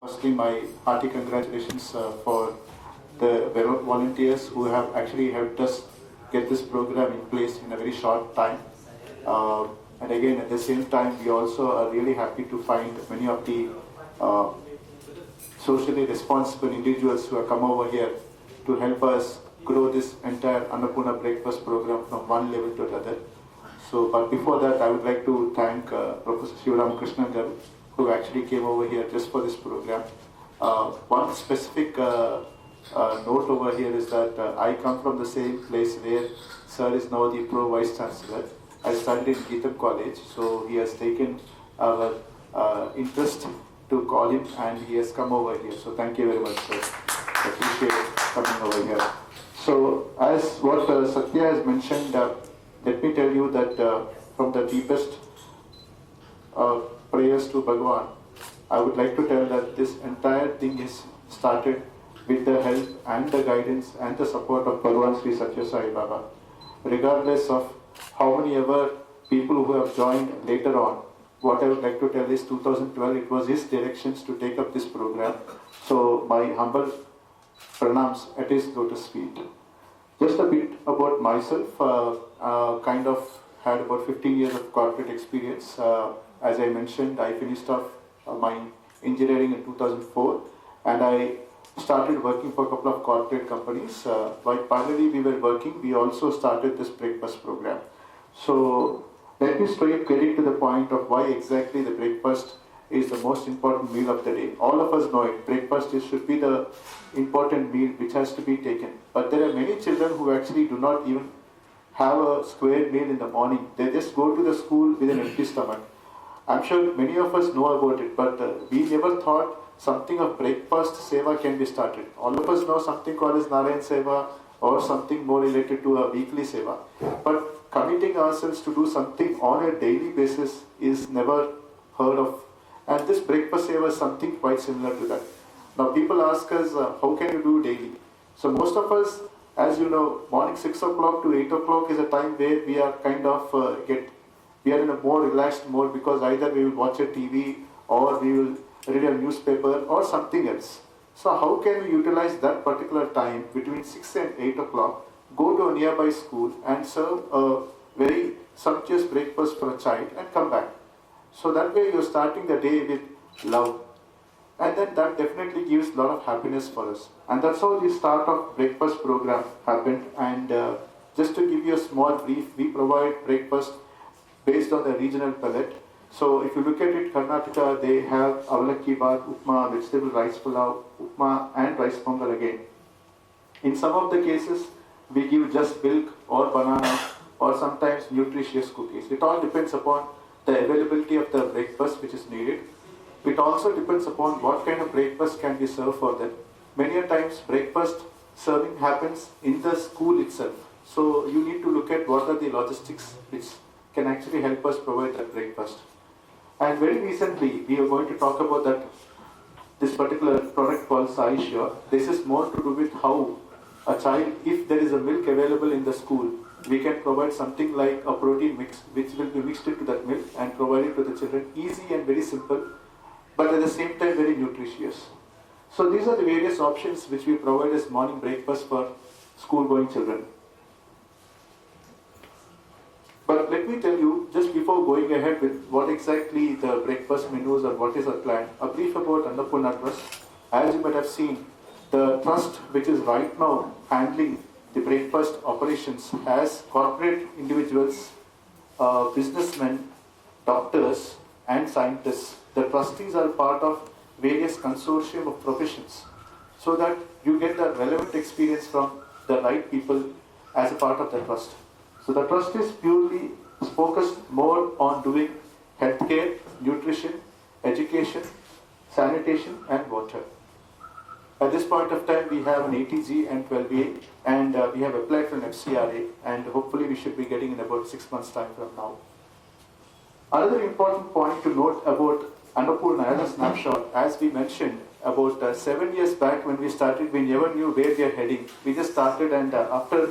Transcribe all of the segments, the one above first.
Firstly, my hearty congratulations for the volunteers who have actually helped us get this program in place in a very short time. And again, at the same time, we also are really happy to find many of the socially responsible individuals who have come over here to help us grow this entire Annapurna breakfast program from one level to another. So, but before that, I would like to thank Professor Krishnan Garu, who actually came over here just for this program. One specific note over here is that I come from the same place where Sir is now the Pro Vice Chancellor. I studied in Geetham College, so he has taken our interest to call him and he has come over here. So thank you very much, sir. I appreciate coming over here. So as what Sathya has mentioned, let me tell you that from the deepest prayers to Bhagwan, I would like to tell that this entire thing is started with the help and the guidance and the support of Bhagwan Sri Sathya Sai Baba. Regardless of how many ever people who have joined later on, what I would like to tell is 2012, it was his directions to take up this program. So my humble pranams at his lotus feet. Just a bit about myself, kind of had about 15 years of corporate experience. As I mentioned, I finished off my engineering in 2004 and I started working for a couple of corporate companies. While parallelly we were working, we also started this breakfast program. So let me straight get into the point of why exactly the breakfast is the most important meal of the day. All of us know it. Breakfast should be the important meal which has to be taken. But there are many children who actually do not even have a square meal in the morning. They just go to the school with an empty stomach. I'm sure many of us know about it, but we never thought something of breakfast seva can be started. All of us know something called as Narayan Seva or something more related to a weekly seva. But committing ourselves to do something on a daily basis is never heard of. And this breakfast seva is something quite similar to that. Now people ask us, how can you do daily? So most of us, as you know, morning 6 o'clock to 8 o'clock is a time where we are kind of we are in a more relaxed mode because either we will watch a TV or we will read a newspaper or something else. So how can we utilize that particular time between 6 and 8 o'clock, go to a nearby school and serve a very sumptuous breakfast for a child and come back. So that way you're starting the day with love. And then that definitely gives a lot of happiness for us. And that's how the start of breakfast program happened. And just to give you a small brief, we provide breakfast based on the regional palette. So if you look at it, Karnataka, they have avalakki bhat, upma, vegetable rice pulao, upma and rice pongal again. In some of the cases, we give just milk or banana or sometimes nutritious cookies. It all depends upon the availability of the breakfast which is needed. It also depends upon what kind of breakfast can be served for them. Many a times breakfast serving happens in the school itself. So you need to look at what are the logistics which can actually help us provide that breakfast. And very recently we are going to talk about this particular product called SaiSure. This is more to do with how a child, if there is a milk available in the school, we can provide something like a protein mix which will be mixed into that milk and provided to the children. Easy and very simple, but at the same time very nutritious. So these are the various options which we provide as morning breakfast for school-going children. But let me tell you, just before going ahead with what exactly the breakfast menus or what is our plan, a brief about Annapurna Trust. As you might have seen, the trust which is right now handling the breakfast operations has corporate individuals, businessmen, doctors and scientists. The trustees are part of various consortium of professions so that you get the relevant experience from the right people as a part of the trust. So the trust is purely focused more on doing healthcare, nutrition, education, sanitation and water. At this point of time, we have an 80G and 12A, and we have applied for an FCRA, and hopefully we should be getting in about 6 months' time from now. Another important point to note about Annapurna as a snapshot, as we mentioned, about 7 years back when we started, we never knew where we are heading. We just started, and after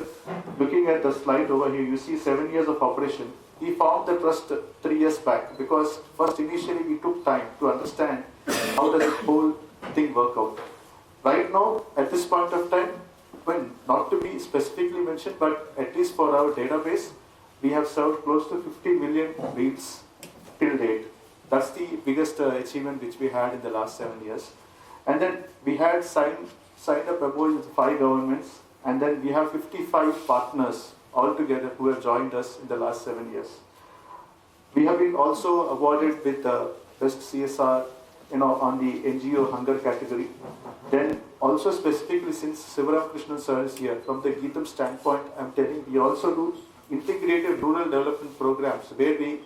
looking at the slide over here, you see 7 years of operation. We formed the trust 3 years back because first initially we took time to understand how does the whole thing work out. Right now, at this point of time, well, not to be specifically mentioned, but at least for our database, we have served close to 50 million meals till date. That's the biggest achievement which we had in the last 7 years. And then we had signed up MOUs with 5 governments, and then we have 55 partners altogether who have joined us in the last 7 years. We have been also awarded with the best CSR, on the NGO hunger category. Then also specifically, since Sivaram sir is here, from the Geetam standpoint, I'm telling, we also do integrated rural development programs where we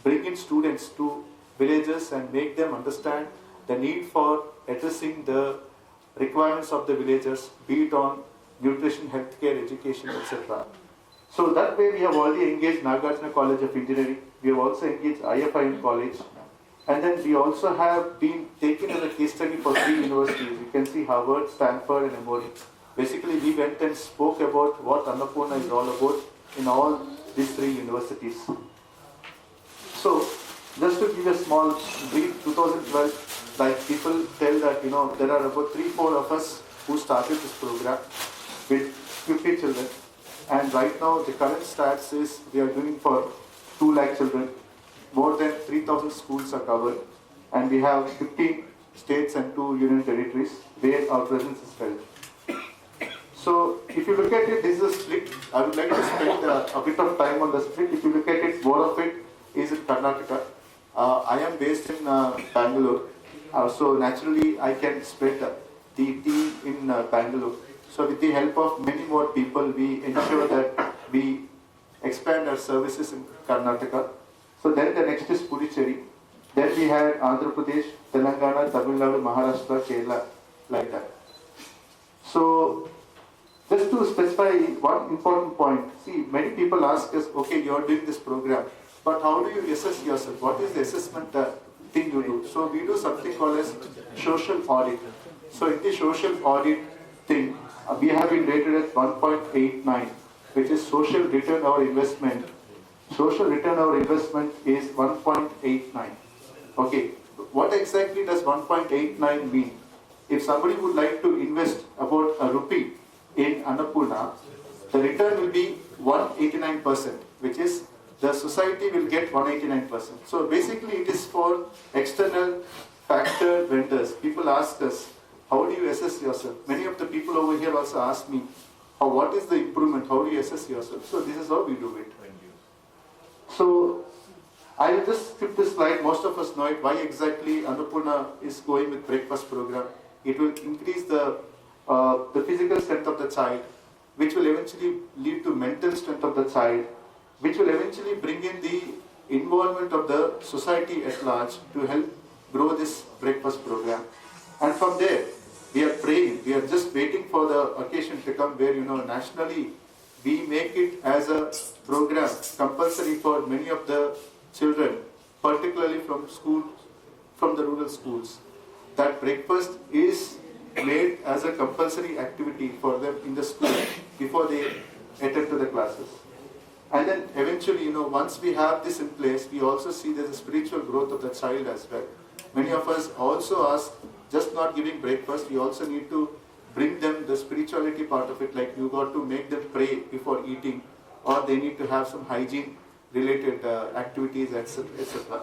bring in students to villages and make them understand the need for addressing the requirements of the villagers, be it on nutrition, healthcare, education, etc. So that way we have already engaged Nagarjuna College of Engineering. We have also engaged IFIM College. And then we also have been taken as a case study for 3 universities. You can see Harvard, Stanford and Emory. Basically, we went and spoke about what Annapurna is all about in all these 3 universities. So, just to give a small brief, 2012, like people tell that, there are about 3-4 of us who started this program with 50 children. And right now, the current stats is we are doing for 2 lakh children. More than 3,000 schools are covered, and we have 15 states and 2 union territories where our presence is felt. So, if you look at it, this is a split. I would like to spend a bit of time on the split. If you look at it, more of it is in Karnataka. I am based in Bangalore, so naturally I can spread the team in Bangalore. So, with the help of many more people, we ensure that we expand our services in Karnataka. So then the next is Puducherry. Then we had Andhra Pradesh, Telangana, Tamil Nadu, Maharashtra, Kerala, like that. So just to specify one important point, see, many people ask us, okay, you are doing this program, but how do you assess yourself? What is the assessment thing you do? So we do something called as social audit. So in the social audit thing, we have been rated at 1.89, which is social return our investment. Social return our investment is 1.89. Okay, what exactly does 1.89 mean? If somebody would like to invest about a rupee in Annapurna, the return will be 189%, which is the society will get 189%. So basically it is for external factor vendors. People ask us, how do you assess yourself? Many of the people over here also ask me, what is the improvement? How do you assess yourself? So this is how we do it. So, I will just skip this slide. Most of us know it. Why exactly Annapurna is going with breakfast program? It will increase the physical strength of the child, which will eventually lead to mental strength of the child, which will eventually bring in the involvement of the society at large to help grow this breakfast program. And from there, we are praying. We are just waiting for the occasion to come where, nationally, we make it as a program compulsory for many of the children, particularly from the rural schools. That breakfast is made as a compulsory activity for them in the school before they attend to the classes. And then eventually, once we have this in place, we also see there's a spiritual growth of the child as well. Many of us also ask, just not giving breakfast, we also need to bring them the spirituality part of it, like you got to make them pray before eating, or they need to have some hygiene related activities, etc.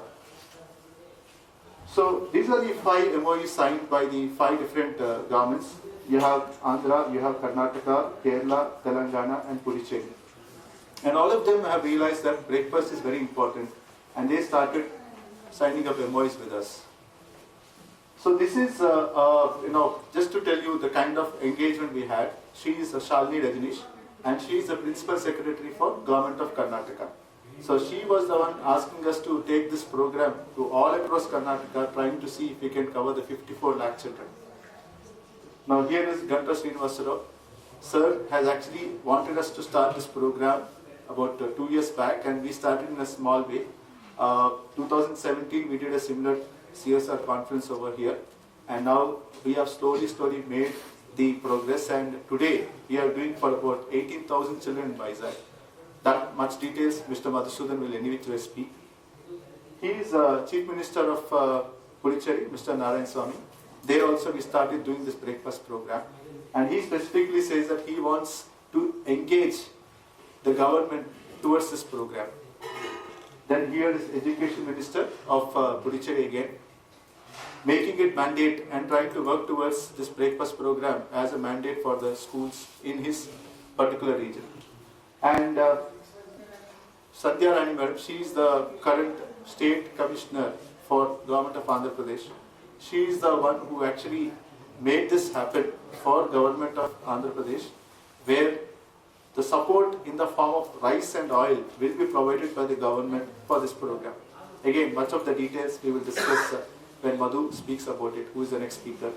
So these are the 5 MOUs signed by the 5 different governments. You have Andhra, you have Karnataka, Kerala, Telangana and Puducherry. And all of them have realized that breakfast is very important, and they started signing up MOUs with us. So this is, just to tell you the kind of engagement we had. She is Shalini Rajneesh, and she is the Principal Secretary for Government of Karnataka. So she was the one asking us to take this program to all across Karnataka, trying to see if we can cover the 54 lakh children. Now here is Ganta Srinivasarao. Sir has actually wanted us to start this program about 2 years back, and we started in a small way. 2017 we did a similar CSR conference over here, and now we have slowly made the progress, and today we are doing for about 18,000 children in Vizag. That much details Mr. Madhusudan will anyway speak. He is Chief Minister of Puducherry, Mr. Narayan Swamy, there also we started doing this breakfast program. And he specifically says that he wants to engage the government towards this program. Then here is Education Minister of Puducherry again, making it mandate and trying to work towards this breakfast program as a mandate for the schools in his particular region. And Sathya Rani Madam, she is the current State Commissioner for Government of Andhra Pradesh. She is the one who actually made this happen for Government of Andhra Pradesh, where the support in the form of rice and oil will be provided by the government for this program. Again, much of the details we will discuss when Madhu speaks about it, who is the next speaker.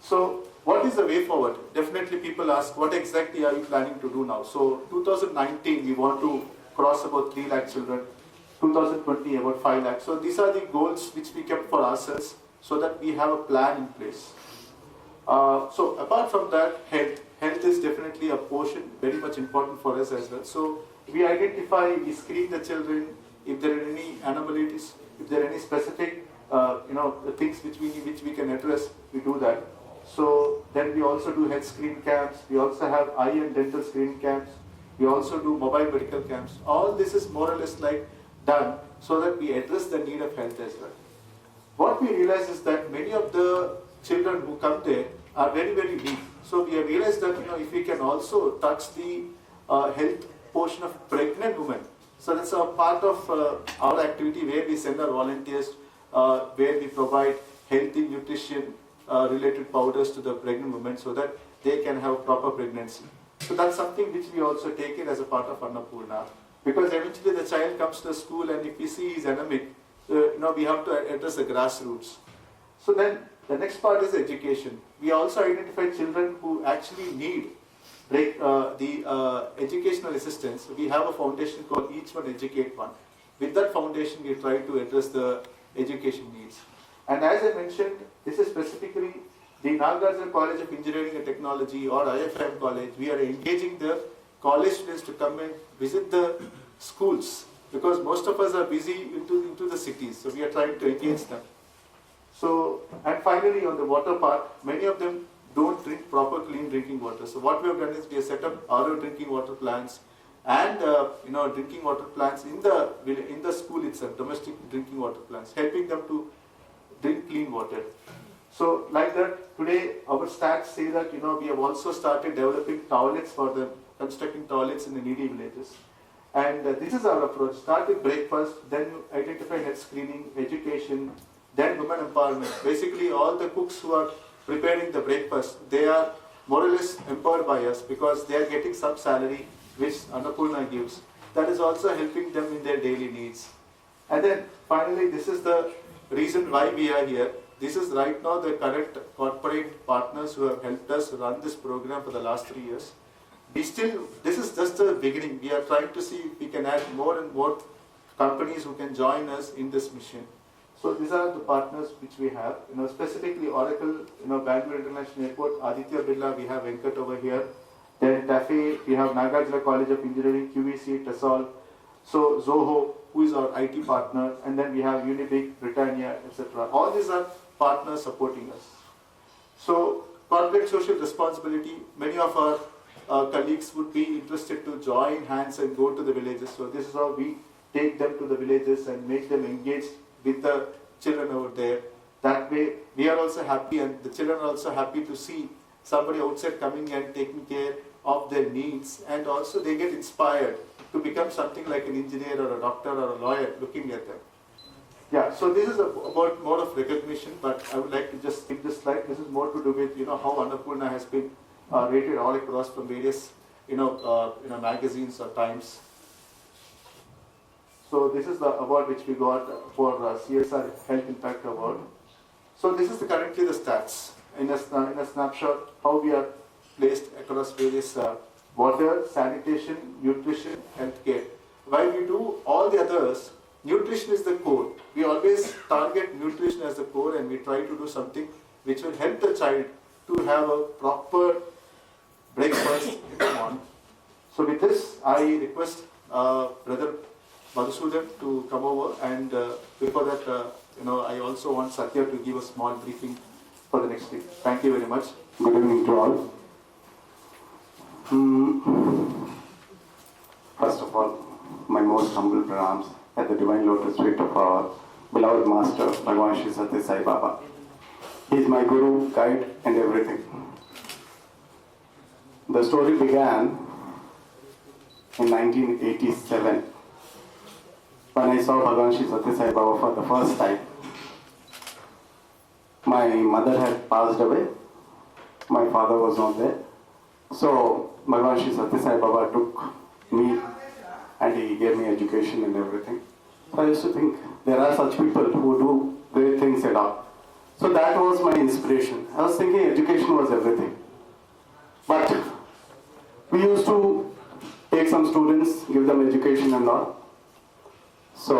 So, what is the way forward? Definitely people ask, what exactly are you planning to do now? So, 2019 we want to cross about 3 lakh children, 2020 about 5 lakh. So, these are the goals which we kept for ourselves so that we have a plan in place. So, apart from that, health is definitely a portion very much important for us as well. So, we identify, we screen the children, if there are any anomalies, if there are any specific things which we can address, we do that. So then we also do health screen camps, we also have eye and dental screening camps, we also do mobile medical camps. All this is more or less like done so that we address the need of health as well. What we realize is that many of the children who come there are very, very weak. So we have realized that if we can also touch the health portion of pregnant women. So that's a part of our activity where we send our volunteers, where we provide healthy nutrition related powders to the pregnant women so that they can have proper pregnancy. So that's something which we also take it as a part of Annapurna. Because eventually the child comes to the school and if we see he's anemic, we have to address the grassroots. So then the next part is education. We also identify children who actually need the educational assistance. We have a foundation called Each One Educate One. With that foundation, we try to address the education needs. And as I mentioned, this is specifically the Nagarjuna College of Engineering and Technology or IFM College. We are engaging the college students to come and visit the schools because most of us are busy into the cities. So we are trying to engage them. So, and finally on the water part, many of them don't drink proper clean drinking water. So what we have done is we have set up RO drinking water plants and drinking water plants in the school itself, domestic drinking water plants, helping them to drink clean water. So like that, today our stats say that we have also started developing toilets for them, constructing toilets in the needy villages. And this is our approach. Start with breakfast, then identify health screening, education, then women empowerment. Basically all the cooks who are preparing the breakfast, they are more or less empowered by us because they are getting some salary which Annapurna gives. That is also helping them in their daily needs. And then finally, this is the reason why we are here. This is right now the current corporate partners who have helped us run this program for the last 3 years. This is just the beginning. We are trying to see if we can add more and more companies who can join us in this mission. So these are the partners which we have. Specifically Oracle, Bangalore International Airport, Aditya Birla, we have Venkat over here. Then TAFE, we have Nagarjuna College of Engineering, QVC, TESOL. So Zoho, who is our IT partner, and then we have Unibic, Britannia, etc. All these are partners supporting us. So corporate social responsibility, many of our colleagues would be interested to join hands and go to the villages. So this is how we take them to the villages and make them engaged with the children over there. That way we are also happy and the children are also happy to see somebody outside coming and taking care of their needs, and also they get inspired to become something like an engineer or a doctor or a lawyer looking at them. Yeah, so this is about more of recognition, but I would like to just skip this slide. This is more to do with how Annapurna has been rated all across from various magazines or times. So this is the award which we got for CSR Health Impact Award. So this is currently the stats in a snapshot how we are placed across various water, sanitation, nutrition, healthcare. While we do all the others, nutrition is the core. We always target nutrition as the core and we try to do something which will help the child to have a proper breakfast in the morning. So with this, I request Brother Madhusudan to come over, and before that, I also want Sathya to give a small briefing for the next thing. Thank you very much. Good evening to all. First of all, my most humble pranams at the divine lotus feet of our beloved master, Bhagwan Shri Sathya Sai Baba. He is my guru, guide, and everything. The story began in 1987 when I saw Bhagwan Shri Sathya Sai Baba for the first time. My mother had passed away. My father was not there. So Bhagwan Shri Sathya Sai Baba took me and he gave me education and everything. So I used to think there are such people who do great things and all. So that was my inspiration. I was thinking education was everything. But we used to take some students, give them education and all. So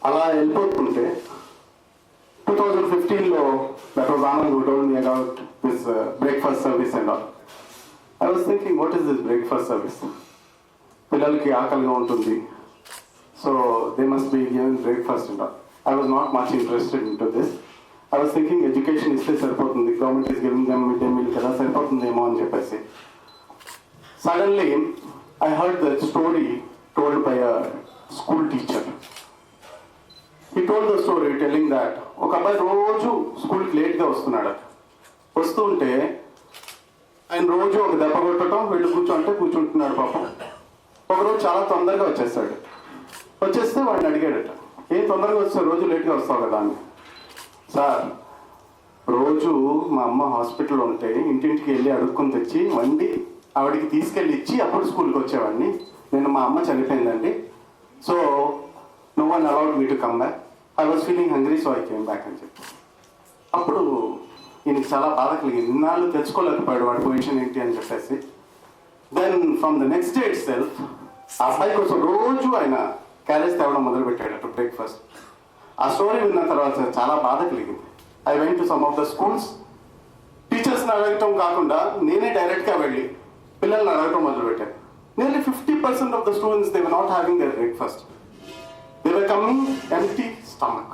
అలా వెళ్ళిపోతుంటే 2015 that was Anand who told me about this breakfast service and all. I was thinking, what is this breakfast service? పిల్లలకి ఆకలిగా ఉంటుంది. So they must be given breakfast and all. I was not much interested into this. I was thinking education ఇస్తే సరిపోతుంది. Government is giving them midday meal కదా సరిపోతుందేమో అని చెప్పేసి. Suddenly I heard the story told by a school teacher. He told the story telling that ఒక అబ్బాయి రోజు స్కూల్కి లేట్గా వస్తున్నాడు. వస్తుంటే ఆయన రోజు ఒక దెబ్బ కొట్టడం వెళ్ళి కూర్చుంటున్నాడు పాపం. ఒకరోజు చాలా తొందరగా వచ్చేస్తాడు. వచ్చేస్తే వాడిని అడిగాడట, ఏం తొందరగా వస్తావు, రోజు లేట్గా వస్తావు కదా అని. సార్, రోజు మా అమ్మ హాస్పిటల్లో ఉంటే ఇంటింటికి వెళ్ళి అడుక్కొని తెచ్చి వండి ఆవిడికి తీసుకెళ్ళి ఇచ్చి అప్పుడు స్కూల్కి వచ్చేవాడిని. నేను మా అమ్మ చనిపోయిందండి. So no one allowed me to come back. I was feeling hungry, so I came back అని చెప్పి. అప్పుడు ఈయనకి చాలా బాధ కలిగింది. ఇన్నాళ్ళు తెచ్చుకోలేకపోయాడు వాడి పొజిషన్ ఏంటి అని చెప్పేసి. Then from the next day itself ఆ అబ్బాయి కోసం రోజు ఆయన క్యారేజ్ తేవడం మొదలుపెట్టాడు బ్రేక్ఫాస్ట్. ఆ స్టోరీ విన్న తర్వాత చాలా బాధ కలిగింది. I went to some of the schools. టీచర్స్ని అడగటం కాకుండా నేనే డైరెక్ట్గా వెళ్ళి పిల్లల్ని అడగటం మొదలుపెట్టాను. Nearly 50% of the students, they were not having their breakfast. They were coming empty stomach.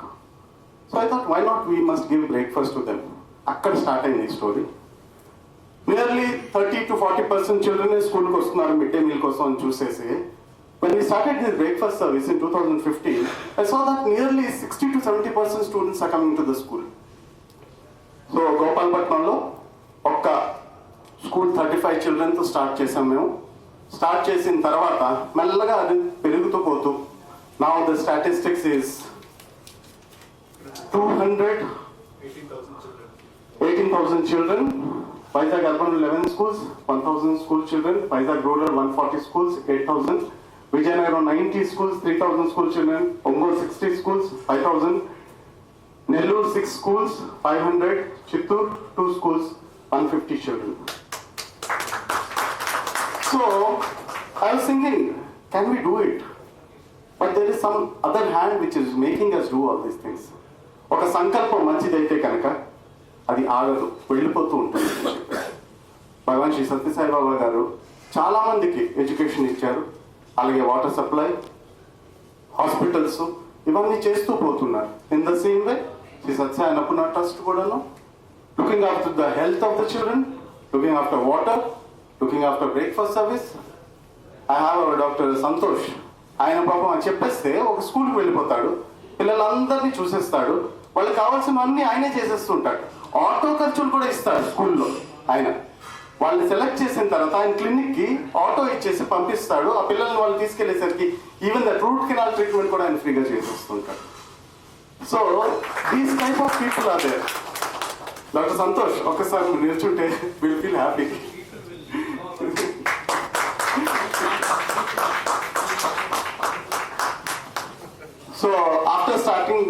So I thought, why not we must give breakfast to them? Akkada start అయింది ఈ స్టోరీ. Nearly 30 to 40% children స్కూల్కి వస్తున్నారు midday meal కోసం అని చూసేసి. When we started this breakfast service in 2015, I saw that nearly 60 to 70% students are coming to the school. So గోపాలపట్నంలో ఒక్క school 35 childrenతో start చేసాం మేము. స్టార్ట్ చేసిన తర్వాత మెల్లగా అది పెరుగుతూ పోతూ now the statistics is 18,000 children. Vizag urban 11 schools, 1,000 school children. Vizag rural 140 schools, 8,000. Vijayanagaram 90 schools, 3,000 school children. Ongole 60 schools, 5,000. Nellore 6 schools, 500. Chittoor 2 schools, 150 children. So I was thinking, can we do it? But there is some other hand which is making us do all these things. ఒక సంకల్పం మంచిదైతే కనుక అది ఆగదు, వెళ్ళిపోతూ ఉంటుంది. భగవాన్ శ్రీ సత్య సాయి బాబా గారు చాలా మందికి ఎడ్యుకేషన్ ఇచ్చారు. అలాగే వాటర్ సప్లై, హాస్పిటల్స్ ఇవన్నీ చేస్తూ పోతున్నారు. In the same way Shri Satya Sai Annapurna trust కూడాను looking after the health of the children, looking after water, looking after breakfast service. I have our doctor Santosh. ఆయన పాపం అని చెప్పేస్తే ఒక స్కూల్కి వెళ్ళిపోతాడు, పిల్లలందరినీ చూసేస్తాడు, వాళ్ళకి కావాల్సినవన్నీ ఆయనే చేసేస్తుంటాడు. ఆటో ఖర్చులు కూడా ఇస్తాడు స్కూల్లో ఆయన. వాళ్ళని సెలెక్ట్ చేసిన తర్వాత ఆయన క్లినిక్కి ఆటో ఇచ్చేసి పంపిస్తాడు. ఆ పిల్లల్ని వాళ్ళు తీసుకెళ్లేసరికి even the root canal treatment కూడా ఆయన ఫ్రీగా చేసేస్తుంటాడు. So these type of people are there. Doctor Santosh ఒక్కసారి మీరు నిల్చుంటే will feel happy. So after starting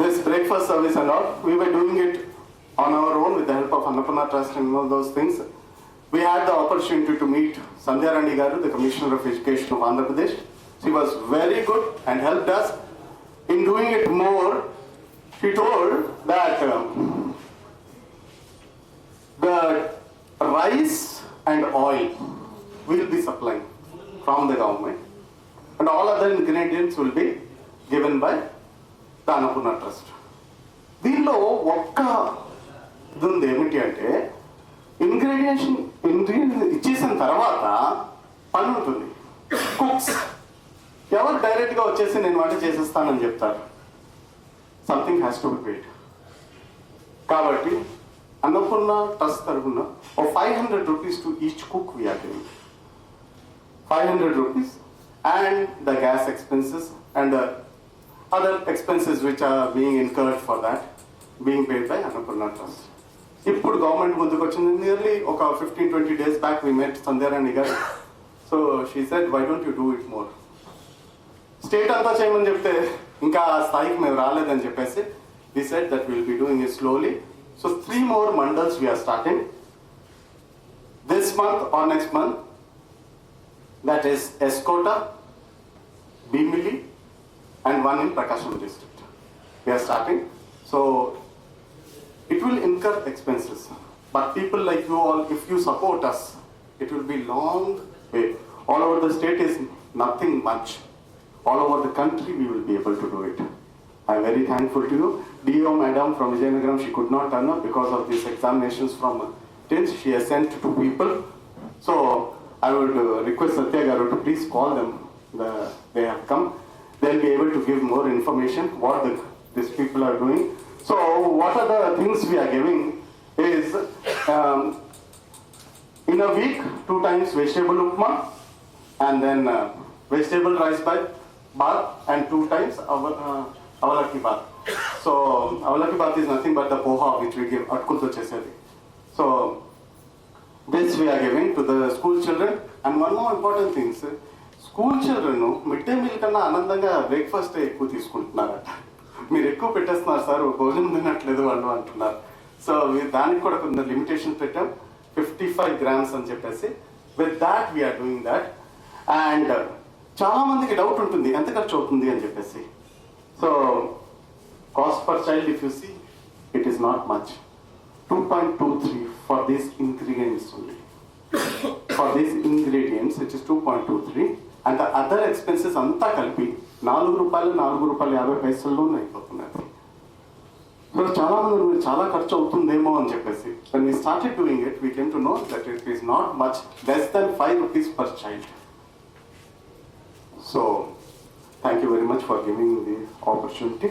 this breakfast service and all, we were doing it on our own with the help of Annapurna Trust and all those things. We had the opportunity to meet Sandhya Rani Garu, the Commissioner of Education of Andhra Pradesh. She was very good and helped us in doing it more. She told that the rice and oil will be supplied from the government and all other ingredients will be given by the Annapurna Trust. దీనిలో ఒక్క ఇది ఉంది, ఏమిటి అంటే ingredients ఇచ్చేసిన తర్వాత పని ఉంటుంది. కుక్స్ ఎవరు డైరెక్ట్గా వచ్చేసి నేను వంట చేసేస్తానని చెప్తారు. Something has to be wait. కాబట్టి అన్నపూర్ణ ట్రస్ట్ తరఫున ఓ 500 rupees to each cook we're giving. 500 rupees and the gas expenses and the other expenses which are being incurred for that being paid by Annapurna Trust. ఇప్పుడు government ముందుకు వచ్చింది. Nearly ఒక 15-20 days back we met Sandhyarani గారు. So she said why don't you do it more. State అంతా చేయమని చెప్తే ఇంకా ఆ స్థాయికి మేము రాలేదని చెప్పేసి we said that will be doing it slowly. So 3 more mandals we are starting this month or next month. That is Escota, Bimili, and one in Prakasham district. We are starting. So it will incur expenses. But people like you all, if you support us, it will be long way. All over the state is nothing much. All over the country we will be able to do it. I am very thankful to you. DO madam from Vijayanagaram, she could not turn up because of these examinations from 10th. She has sent 2 people. So I would request Sathya Garu to please call them. They have come. They'll be able to give more information what these people are doing. So what are the things we are giving is in a week 2 times vegetable upma and then vegetable rice bath and 2 times avalaki bath. So avalaki bath is nothing but the poha which we give atkunto chesedi. So this we are giving to the school children. And one more important thing, sir, school children mid day meal కన్నా ఆనందంగా breakfast ఎక్కువ తీసుకుంటున్నారట. మీరు ఎక్కువ పెట్టేస్తున్నారు sir, భోజనం తినట్లేదు వాళ్ళు అంటున్నారు. సో దానికి కూడా కొంత లిమిటేషన్ పెట్టాం, 55 grams అని చెప్పేసి. With that we're doing that. And చాలా మందికి డౌట్ ఉంటుంది ఎంత ఖర్చు అవుతుంది అని చెప్పేసి. So cost per child if you see it is not much. 2.23 for these ingredients only. For these ingredients it is 2.23 and the other expenses anta kalpi 4 రూపాయలు 4.50 పైసల్లోనే అయిపోతున్నది. So చాలా మంది చాలా ఖర్చు అవుతుందేమో అని చెప్పేసి when we started doing it we came to know that it is not much, less than 5 rupees per child. So thank you very much for giving me the opportunity.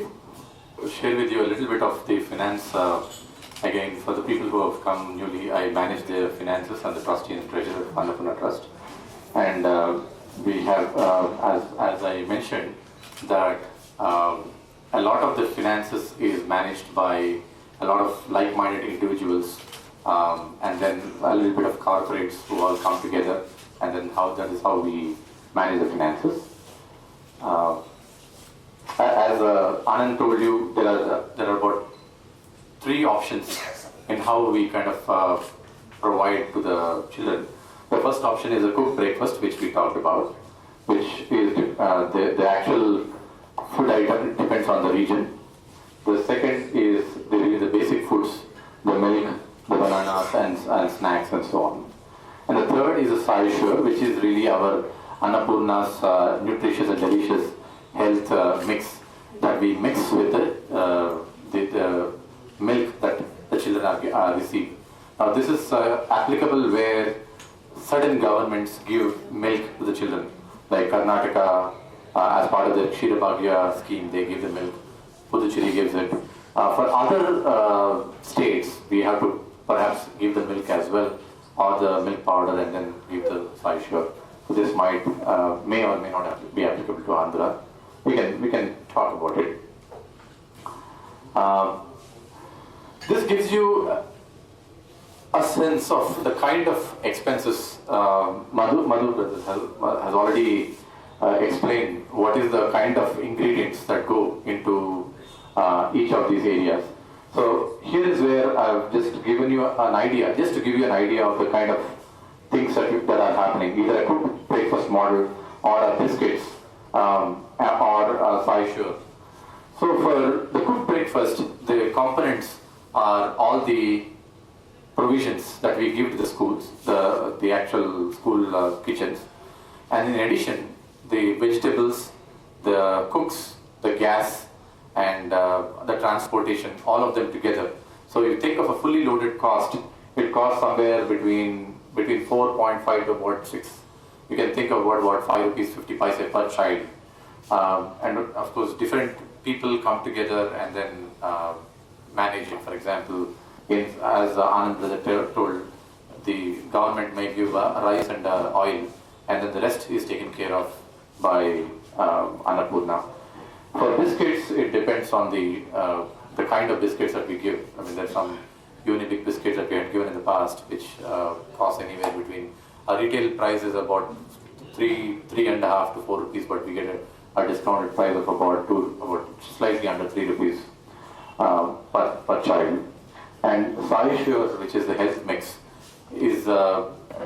Share with you a little bit of the finance. Again, for the people who have come newly, I manage the finances and the trustee and treasurer of Annapurna Trust. And we have, as I mentioned, that a lot of the finances is managed by a lot of like-minded individuals, and then a little bit of corporates who all come together, and then that is how we manage the finances. As Anand told you, there are about 3 options in how we kind of provide to the children. The first option is a cooked breakfast, which we talked about, which is the actual food item depends on the region. The second is the basic foods, the milk, the bananas and snacks and so on. And the third is a SaiSure, which is really our Annapurna's nutritious and delicious health mix that we mix with the milk that the children are receive. Now this is applicable where certain governments give milk to the children, like Karnataka as part of the Suryabagh scheme, they give the milk. Puducherry gives it. For other states, we have to perhaps give the milk as well, or the milk powder, and then give the SaiSure. So this may or may not be applicable to Andhra. We can talk about it. This gives you a sense of the kind of expenses. Madhu has already explained what is the kind of ingredients that go into each of these areas. So here is where I've just given you an idea, just to give you an idea of the kind of things that are happening, either a cooked breakfast model or a biscuits or a SaiSure. So for the cooked breakfast, the components are all the provisions that we give to the schools, the actual school kitchens, and in addition, the vegetables, the cooks, the gas, and the transportation, all of them together. So you think of a fully loaded cost, it costs somewhere between 4.5 to about 6. You can think of what 5 rupees 50 paise per child. And of course, different people come together and then manage it. For example, as Anand brother told, the government may give rice and oil, and then the rest is taken care of by Annapurna. For biscuits, it depends on the kind of biscuits that we give. I mean, there's some Unibic biscuits that we had given in the past, which cost anywhere between, our retail price is about 3.5 to 4 rupees, but we get a discounted price of about slightly under 3 rupees per child. And SaiSure, which is the health mix, is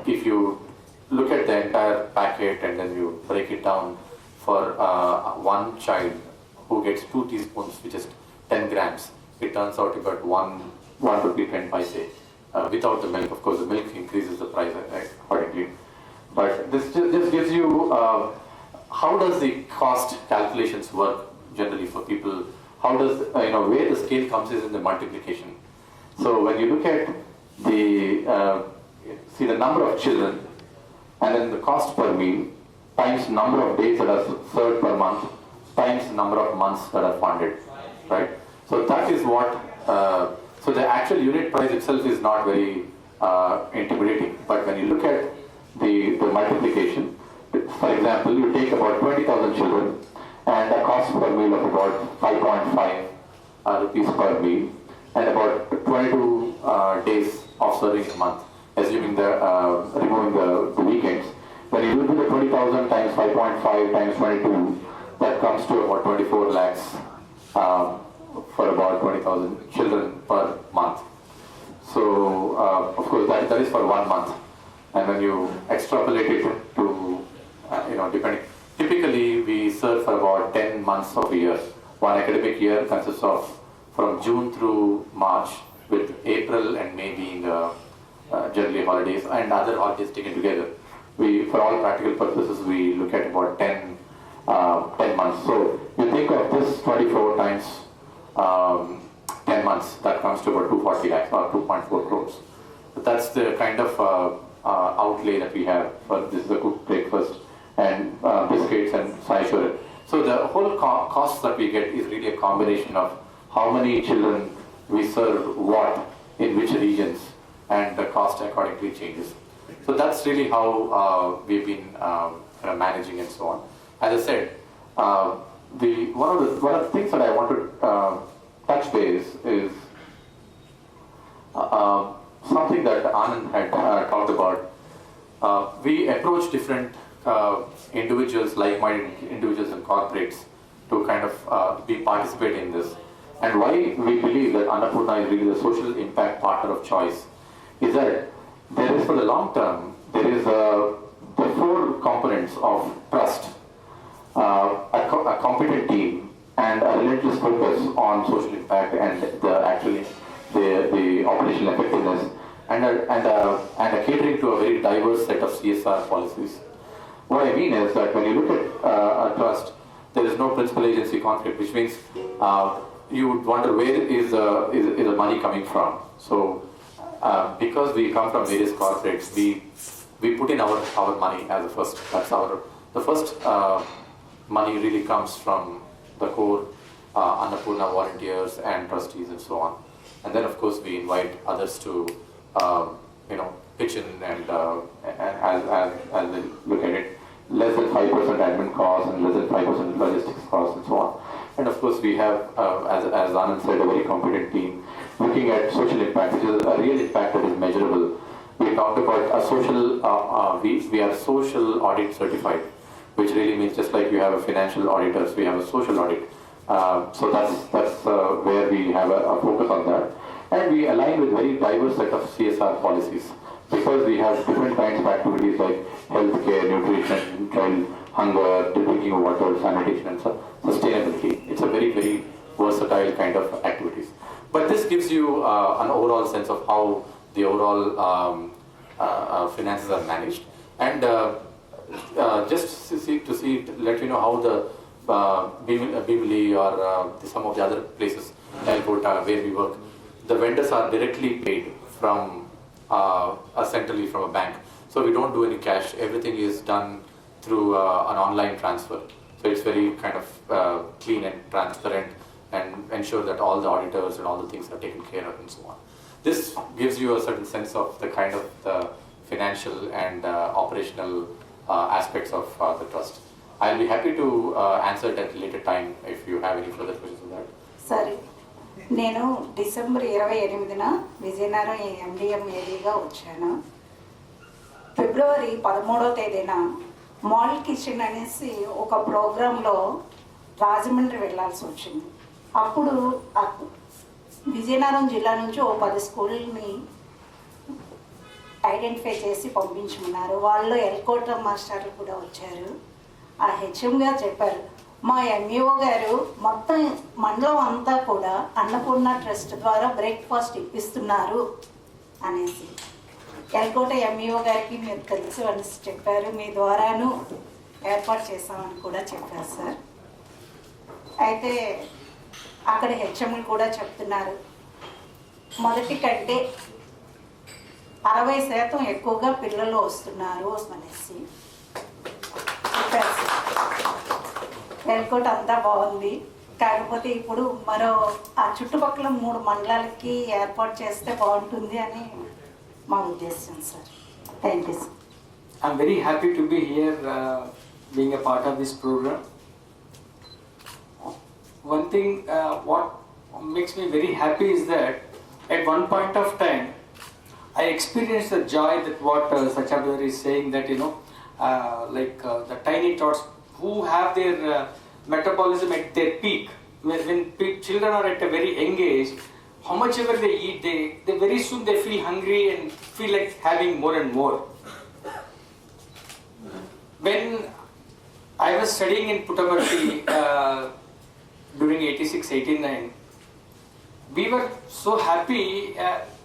if you look at the entire packet and then you break it down for one child who gets 2 teaspoons, which is 10 grams, it turns out about 1 rupee 10 paise. Without the milk, of course, the milk increases the price accordingly. But this just gives you how does the cost calculations work generally for people? How does where the scale comes is in the multiplication. So when you look at the see the number of children and then the cost per meal times number of days that are served per month times the number of months that are funded, right? So that is what. So the actual unit price itself is not very intimidating, but when you look at the multiplication, for example, you take about 20,000 children and a cost per meal of about 5.5 rupees per meal and about 22 days of serving a month, assuming removing the weekends. When you do the 20,000 times 5.5 times 22, that comes to about 24 lakhs for about 20,000 children per month. So of course that is for 1 month, and when you extrapolate it to depending, typically we serve for about 10 months of a year. One academic year consists of from June through March, with April and May being generally holidays and other holidays taken together. For all practical purposes, we look at about 10 months. So you think of this 24 times 10 months, that comes to about 240 lakhs or 2.4 crores. But that's the kind of outlay that we have for this is a cooked breakfast and biscuits and SaiSure. So the whole cost that we get is really a combination of how many children we serve what in which regions, and the cost accordingly changes. So that's really how we've been managing and so on. As I said, one of the things that I want to touch base is something that Anand had talked about. We approach different individuals, like-minded individuals and corporates, to kind of participate in this. And why we believe that Annapurna is really the social impact partner of choice is that there is, for the long term, there is the 4 components of trust, a competent team, and a relentless focus on social impact and the operational effectiveness, and a catering to a very diverse set of CSR policies. What I mean is that when you look at a trust, there is no principal agency conflict, which means you would wonder where is the money coming from. So because we come from various corporates, we put in our money as a first. That's the first money really comes from the core Annapurna volunteers and trustees and so on. And then of course we invite others to pitch in and as they look at it, less than 5% admin costs and less than 5% logistics costs and so on. And of course we have, as Anand said, a very competent team looking at social impact, which is a real impact that is measurable. We talked about a social, we are social audit certified, which really means just like you have a financial auditors, we have a social audit. So that's where we have a focus on that. And we align with very diverse set of CSR policies, because we have different kinds of activities like healthcare, nutrition, child hunger, drinking water, sanitation, and sustainability. It's a very, very versatile kind of activities. But this gives you an overall sense of how the overall finances are managed. And just to let you know how Bimli or some of the other places, Calcutta, where we work, the vendors are directly paid from centrally from a bank. So we don't do any cash. Everything is done through an online transfer. So it's very kind of clean and transparent, and ensure that all the auditors and all the things are taken care of and so on. This gives you a certain sense of the kind of the financial and operational aspects of the trust. I'll be happy to answer it at a later time if you have any further questions on that. Sorry. నేను December 28న Vizianagaram MDM ఏడీగా వచ్చాను. ఫిబ్రవరి 13వ తేదీన model kitchen అనేసి ఒక ప్రోగ్రాంలో రాజమండ్రి వెళ్ళాల్సి వచ్చింది. అప్పుడు విజయనగరం జిల్లా నుంచి ఓ 10 స్కూల్ని ఐడెంటిఫై చేసి పంపించుకున్నారు. వాళ్ళు ఎల్కోట మాస్టర్లు కూడా వచ్చారు. ఆ హెచ్ఎం గారు చెప్పారు, మా ఎంఈఓ గారు మొత్తం మండలం అంతా కూడా అన్నపూర్ణ ట్రస్ట్ ద్వారా బ్రేక్ఫాస్ట్ ఇప్పిస్తున్నారు అనేసి. ఎల్కోట ఎంఈఓ గారికి మీరు తెలుసు అనేసి చెప్పారు. మీ ద్వారాను ఏర్పాటు చేస్తామని కూడా చెప్పారు సార్. అయితే అక్కడ హెచ్ఎంలు కూడా చెప్తున్నారు, మొదటి కంటే 60% ఎక్కువగా పిల్లలు వస్తున్నారు అనేసి చెప్పారు సార్. ఎల్కోట అంతా బాగుంది, కాకపోతే ఇప్పుడు మరో ఆ చుట్టుపక్కల 3 మండలాలకి ఏర్పాటు చేస్తే బాగుంటుంది అని మా ఉద్దేశం sir. Thank you sir. I'm very happy to be here being a part of this program. One thing what makes me very happy is that at one point of time I experienced the joy that what Sathya is saying, that the tiny tots who have their metabolism at their peak, when children are at a very young age, how much ever they eat, they very soon they feel hungry and feel like having more and more. When I was studying in Puttaparthi during 86-89, we were so happy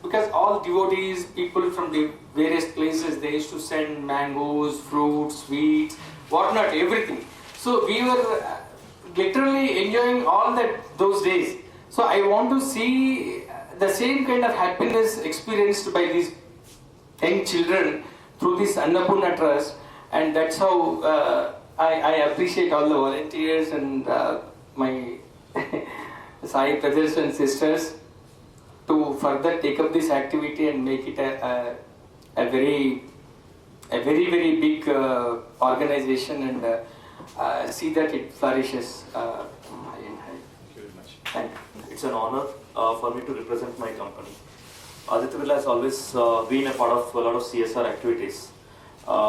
because all devotees, people from the various places, they used to send mangoes, fruits, sweets, whatnot, everything. So we were literally enjoying all those days. So I want to see the same kind of happiness experienced by these young children through this Annapurna Trust, and that's how I appreciate all the volunteers and my Sai brothers and sisters to further take up this activity and make it a very big organization, and see that it flourishes high and high. Thank you very much. Thank you. It's an honor for me to represent my company. Aditya Birla has always been a part of a lot of CSR activities.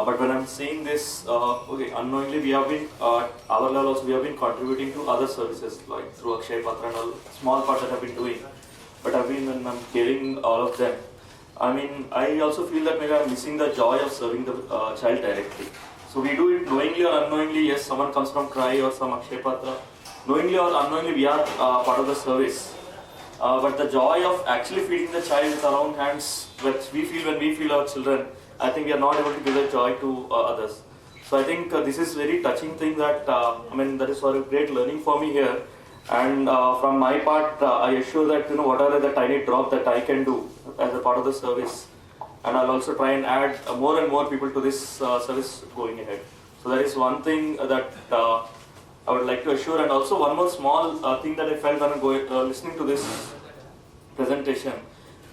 But when I'm seeing this, unknowingly we have been, our level also, we have been contributing to other services like through Akshay Patra and all, small part that I've been doing. But when I'm hearing all of them, I mean, I also feel that maybe I'm missing the joy of serving the child directly. So we do it knowingly or unknowingly. Yes, someone comes from Cry or some Akshay Patra. Knowingly or unknowingly, we are part of the service. But the joy of actually feeding the child with our own hands, which we feel when we feed our children, I think we are not able to give that joy to others. So I think this is very touching thing that, that is a great learning for me here. And from my part, I assure that, whatever the tiny drop that I can do as a part of the service, and I'll also try and add more and more people to this service going ahead. So that is one thing that I would like to assure. And also one more small thing that I felt when I'm listening to this presentation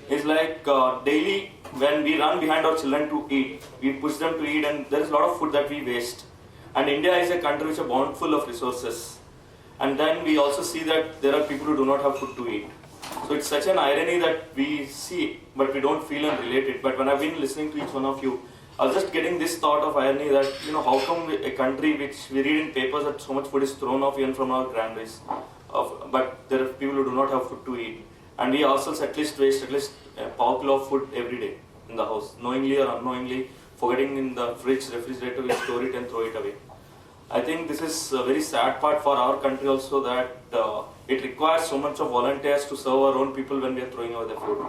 is like daily when we run behind our children to eat, we push them to eat, and there is a lot of food that we waste. And India is a country which is bountiful of resources. And then we also see that there are people who do not have food to eat. So it's such an irony that we see, but we don't feel and relate it. But when I've been listening to each one of you, I was just getting this thought of irony that, how come a country which we read in papers that so much food is thrown off even from our grandmothers, but there are people who do not have food to eat. And we ourselves at least waste at least a power kilo of food every day in the house, knowingly or unknowingly, forgetting in the fridge, refrigerator, we store it and throw it away. I think this is a very sad part for our country also, that it requires so much of volunteers to serve our own people when we are throwing away the food.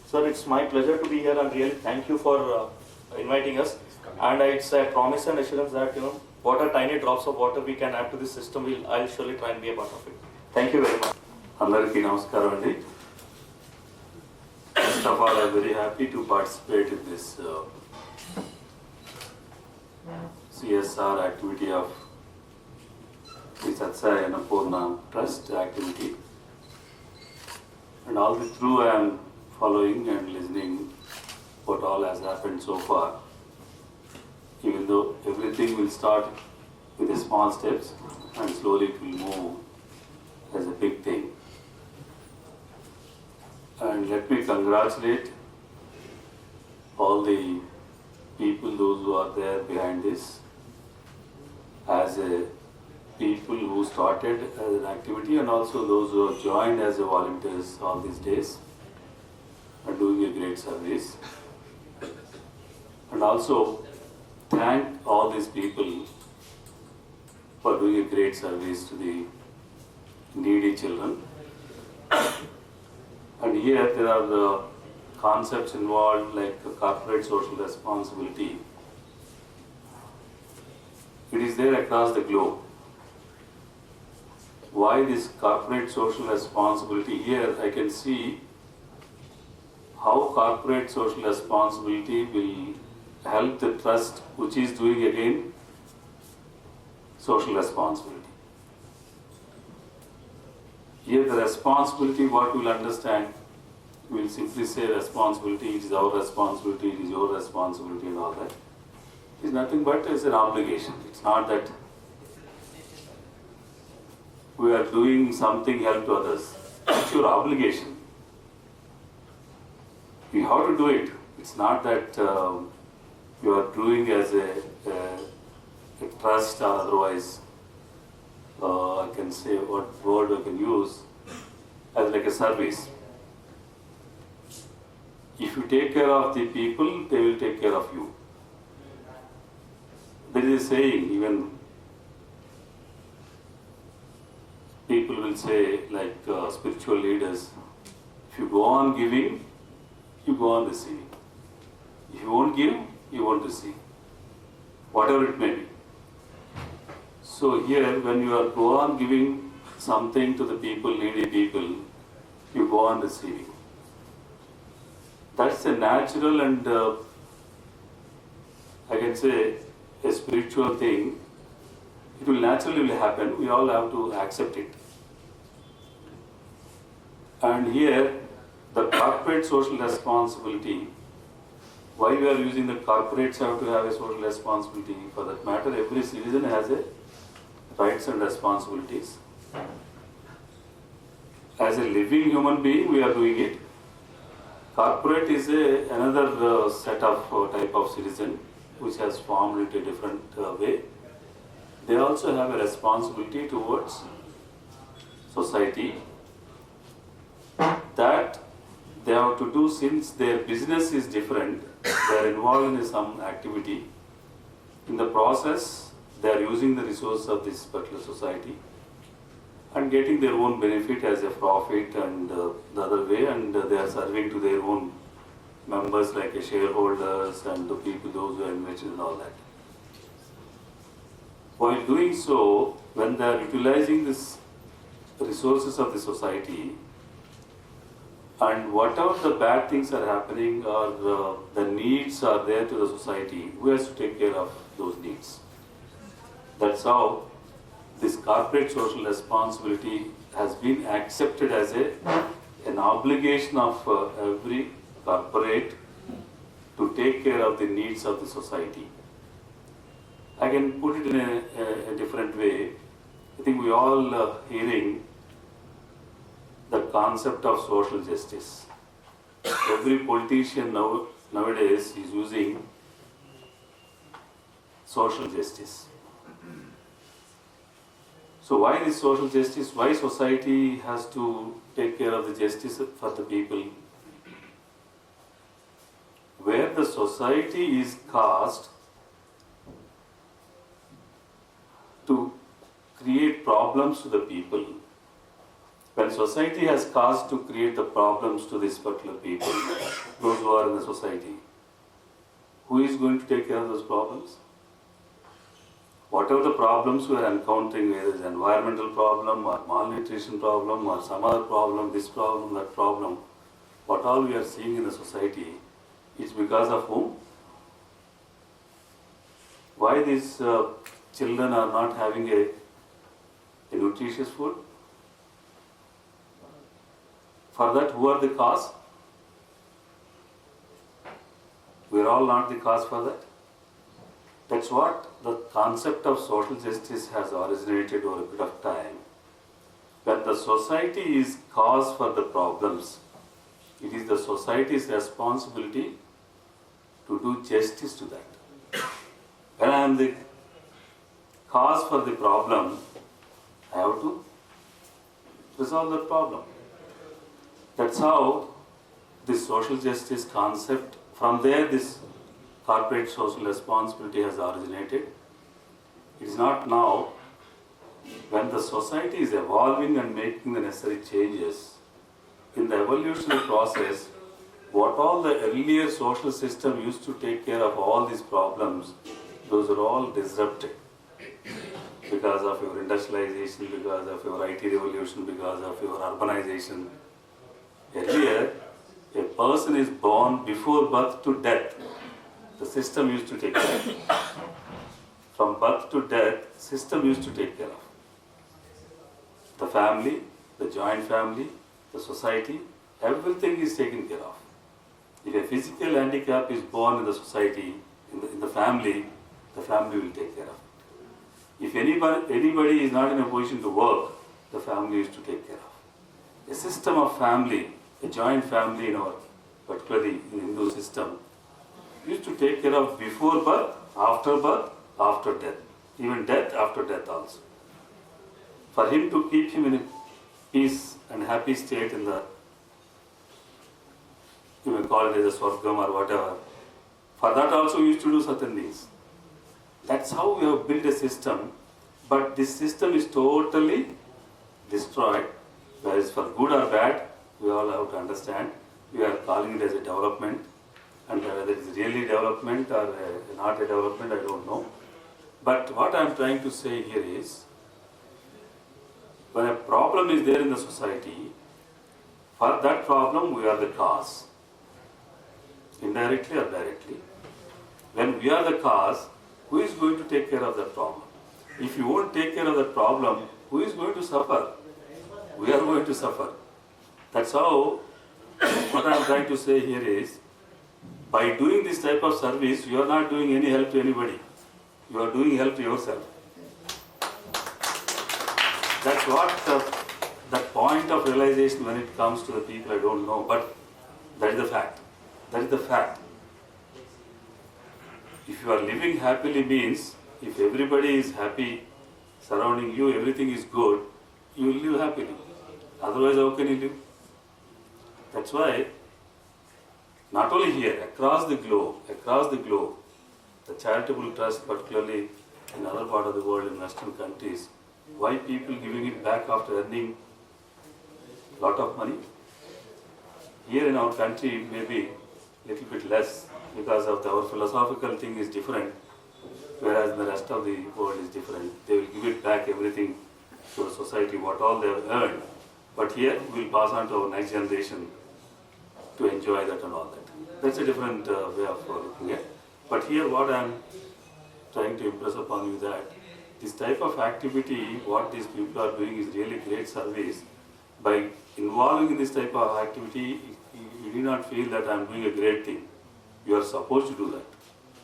Sir, it's my pleasure to be here, and really thank you for inviting us. And it's a promise and assurance that what are tiny drops of water we can add to this system, I'll surely try and be a part of it. Thank you very much. అందరికీ నమస్కారం అండి. First of all, I'm very happy to participate in this CSR activity of the Sathya Sai Annapoorna Trust activity. And all the through I am following and listening what all has happened so far. Even though everything will start with the small steps and slowly it will move as a big thing. And let me congratulate all the people, those who are there behind this, as a people who started as an activity and also those who have joined as a volunteers all these days are doing a great service. And also thank all these people for doing a great service to the needy children. And here there are the concepts involved like corporate social responsibility. It is there across the globe. Why this corporate social responsibility? Here I can see how corporate social responsibility will help the trust which is doing again social responsibility. Here the responsibility, what we will understand, we will simply say responsibility, it is our responsibility, it is your responsibility and all that. It is nothing but it's an obligation. It's not that we are doing something help to others. It's your obligation. You have to do it. It's not that you are doing as a trust or otherwise. I can say what word I can use as like a service. If you take care of the people, they will take care of you. There is a saying, even people will say, like spiritual leaders, if you go on giving, you go on receiving. If you won't give, you won't receive. Whatever it may be. So here, when you are go on giving something to the people, needy people, you go on receiving. That's a natural and I can say a spiritual thing. It will naturally happen. We all have to accept it. And here, the corporate social responsibility. Why we are using the corporates have to have a social responsibility? For that matter, every citizen has a rights and responsibilities. As a living human being, we are doing it. Corporate is another set of type of citizen which has formed it a different way. They also have a responsibility towards society that they have to do since their business is different. They are involved in some activity. In the process, they are using the resources of this particular society and getting their own benefit as a profit and the other way, and they are serving to their own members like a shareholders and the people, those who are invested and all that. While doing so, when they are utilizing these resources of the society, and whatever the bad things are happening or the needs are there to the society, who has to take care of those needs? That's how this corporate social responsibility has been accepted as an obligation of every corporate to take care of the needs of the society. I can put it in a different way. I think we all hearing the concept of social justice. Every politician nowadays is using social justice. So why this social justice? Why society has to take care of the justice for the people? Where the society is caused to create problems to the people, when society has caused to create the problems to this particular people, those who are in the society, who is going to take care of those problems? whatever the problems we are encountering, whether it's environmental problem or malnutrition problem or some other problem, this problem, that problem, what all we are seeing in the society is because of whom? Why these children are not having a nutritious food? For that, who are the cause? We are all not the cause for that. That's what the concept of social justice has originated over a bit of time. When the society is cause for the problems, it is the society's responsibility to do justice to that. When I am the cause for the problem, I have to resolve that problem. That's how this social justice concept, from there this corporate social responsibility has originated. It is not now. When the society is evolving and making the necessary changes, in the evolutionary process, what all the earlier social system used to take care of all these problems, those are all disrupted because of your industrialization, because of your IT revolution, because of your urbanization. Earlier, a person is born before birth to death. The system used to take care of. From birth to death, system used to take care of. The family, the joint family, the society, everything is taken care of. If a physical handicap is born in the society, in the family will take care of it. If anybody is not in a position to work, the family is to take care of. A system of family, a joint family in our, particularly in Hindu system, used to take care of before birth, after death, even death, after death also. For him to keep him in a peace and happy state in the, you may call it as a swargam or whatever, for that also we used to do certain things. That's how we have built a system, but this system is totally destroyed, whether it's for good or bad, we all have to understand. We are calling it as a development, and whether it is really development or not a development, I don't know. But what I am trying to say here is, when a problem is there in the society, for that problem we are the cause, indirectly or directly. When we are the cause, who is going to take care of that problem? If you won't take care of that problem, who is going to suffer? We are going to suffer. That's how, what I am trying to say here is, by doing this type of service, you are not doing any help to anybody. You are doing help to yourself. That's what that point of realization when it comes to the people, I don't know, but that is the fact. That is the fact. If you are living happily means, if everybody is happy surrounding you, everything is good, you will live happily. Otherwise, how can you live? That's why, not only here, across the globe, the charitable trust, particularly in other part of the world, in Western countries, why people giving it back after earning a lot of money? Here in our country, maybe a little bit less, because of our philosophical thing is different, whereas in the rest of the world is different. They will give it back everything to the society, what all they have earned. But here, we will pass on to our next generation to enjoy that and all that. That's a different way of looking at it. But here, what I am trying to impress upon you that this type of activity, what these people are doing is really great service. By involving in this type of activity, you do not feel that I am doing a great thing. You are supposed to do that.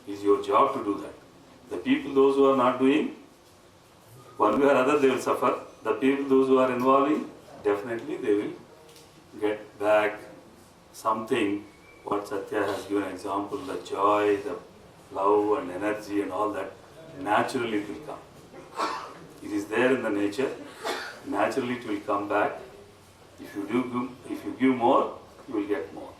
It is your job to do that. The people, those who are not doing, one way or other they will suffer. The people, those who are involving, definitely they will get back something. What Sathya has given an example, the joy, the love and energy and all that, naturally it will come. It is there in the nature, naturally it will come back. If you give more, you will get more.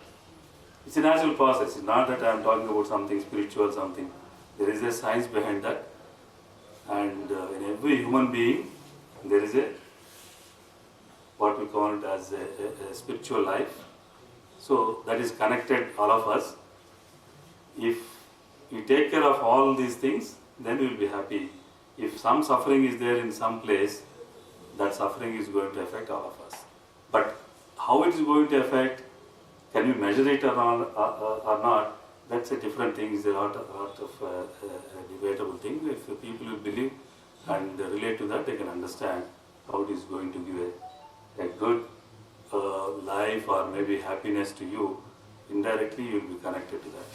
It's a natural process. It's not that I am talking about something spiritual, something. There is a science behind that. And in every human being, there is a, what we call it as a spiritual life. So that is connected, all of us. If you take care of all these things, then you will be happy. if some suffering is there in some place, that suffering is going to affect all of us. But how it is going to affect, can you measure it or not, that's a different thing. It's a lot of debatable thing. If the people will believe and relate to that, they can understand how it is going to give a good life or maybe happiness to you. Indirectly, you will be connected to that.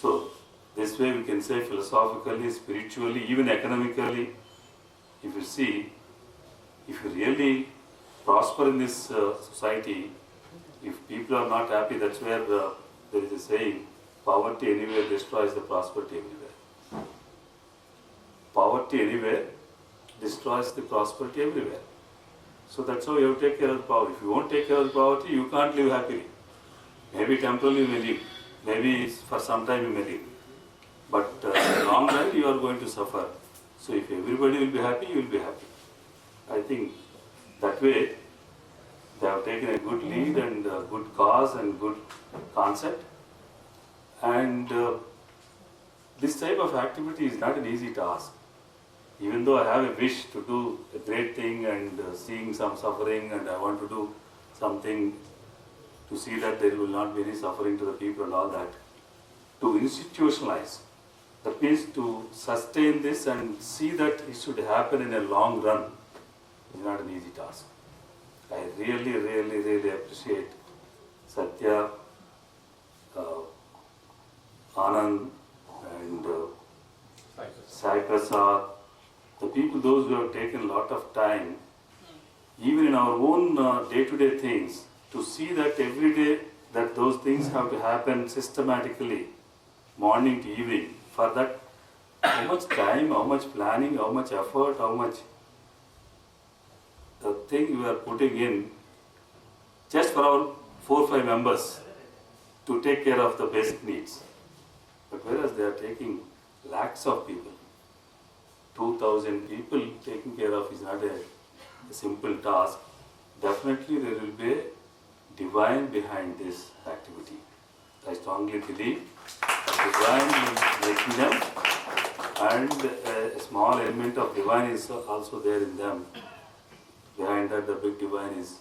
So, this way we can say philosophically, spiritually, even economically, if you see, if you really prosper in this society, if people are not happy, that's where there is a saying, poverty anywhere destroys the prosperity everywhere. Poverty anywhere destroys the prosperity everywhere. So that's how you have to take care of the poverty. If you won't take care of the poverty, you can't live happily. Maybe temporarily you may live, maybe for some time you may live. But in the long run you are going to suffer. So if everybody will be happy, you will be happy. I think that way they have taken a good lead and a good cause and good concept. And this type of activity is not an easy task. Even though I have a wish to do a great thing and seeing some suffering, and I want to do something to see that there will not be any suffering to the people and all that, to institutionalize, that means to sustain this and see that it should happen in a long run, is not an easy task. I really appreciate Sathya, Anand and Sai Prasad, the people, those who have taken a lot of time, even in our own day-to-day things, to see that every day that those things have to happen systematically, morning to evening. For that, how much time, how much planning, how much effort, how much the thing you are putting in just for our 4 or 5 members to take care of the basic needs. But whereas they are taking lakhs of people, 2,000 people taking care of is not a simple task. Definitely there will be a divine behind this activity. I strongly believe divine is making them, and a small element of divine is also there in them. Behind that, the big divine is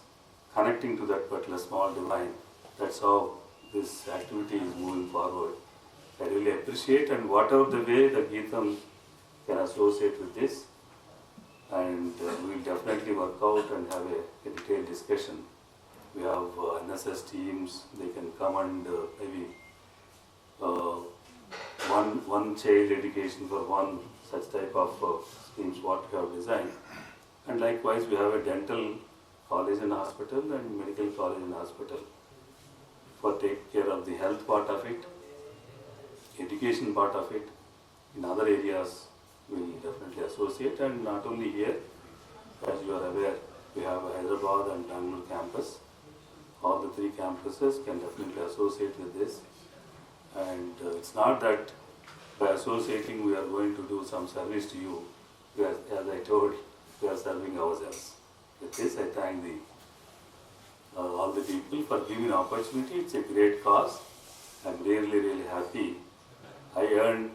connecting to that particular small divine. That's how this activity is moving forward. I really appreciate, and whatever the way the Geetam can associate with this, and we will definitely work out and have a detailed discussion. We have NSS teams, they can come and maybe one child education for one such type of schemes what we have designed. And likewise we have a dental college and hospital and medical college and hospital for take care of the health part of it, education part of it. In other areas we will definitely associate, and not only here, as you are aware, we have a Hyderabad and Bangalore campus. All the 3 campuses can definitely associate with this. And it's not that by associating we are going to do some service to you. As I told, we are serving ourselves. With this, I thank all the people for giving opportunity. It's a great cause. I'm really happy. I earned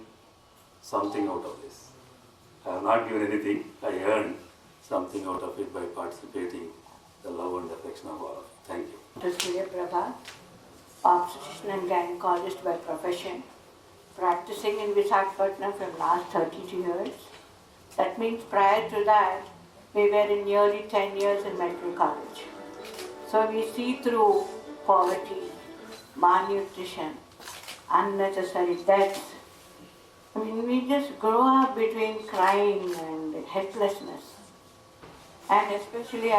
something out of this. I have not given anything. I earned something out of it by participating, the love and affection of all of you. Thank you. Suryabagh, obstetrician and gynecologist by profession, practicing in Visakhapatnam from last 32 years. That means prior to that, we were in nearly 10 years in medical college. So we see through poverty, malnutrition, unnecessary deaths. I mean, we just grow up between crying and helplessness. And especially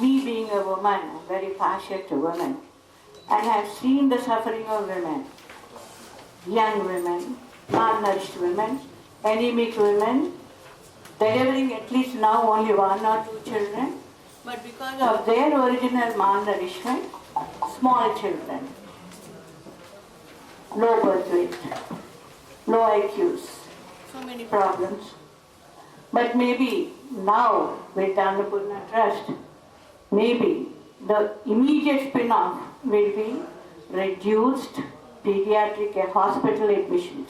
me being a woman, I'm very partial to women. And I've seen the suffering of women, young women, malnourished women, anemic women, delivering at least now only 1 or 2 children, but because of their original malnourishment, small children, low birth weight, low IQs, so many problems. But maybe now with the Annapurna Trust, maybe the immediate spin-off will be reduced pediatric hospital admissions.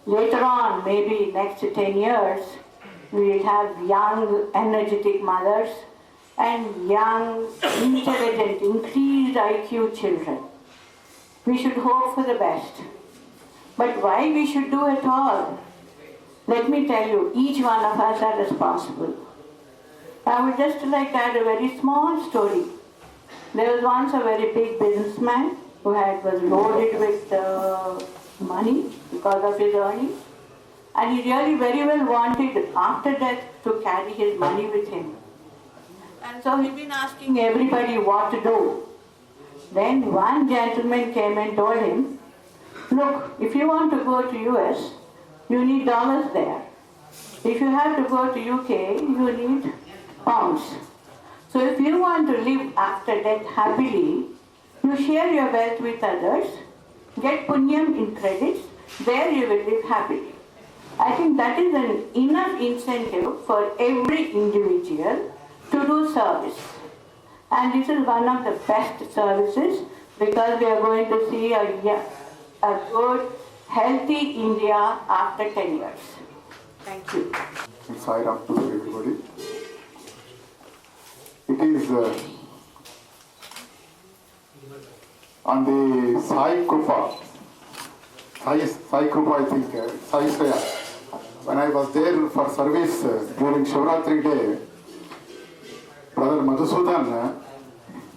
Later on, maybe next 10 years, we will have young, energetic mothers and young, intelligent, increased IQ children. We should hope for the best. But why we should do it all? Let me tell you, each one of us are responsible. I would just like to add a very small story. There was once a very big businessman who was loaded with money because of his earnings, and he really very well wanted after death to carry his money with him. And so he'd been asking everybody what to do. Then one gentleman came and told him, look, if you want to go to US, you need dollars there. If you have to go to UK, you need pounds. So if you want to live after death happily, you share your wealth with others, get punyam in credits, there you will live happily. I think that is an enough incentive for every individual to do service. And this is one of the best services because we are going to see a good, healthy India after 10 years. Thank you. Sai Ram to everybody. It is on the Sai Krupa, Sai Krupa, I think, Sai Saya. When I was there for service during Shivratri day, Brother Madhusudan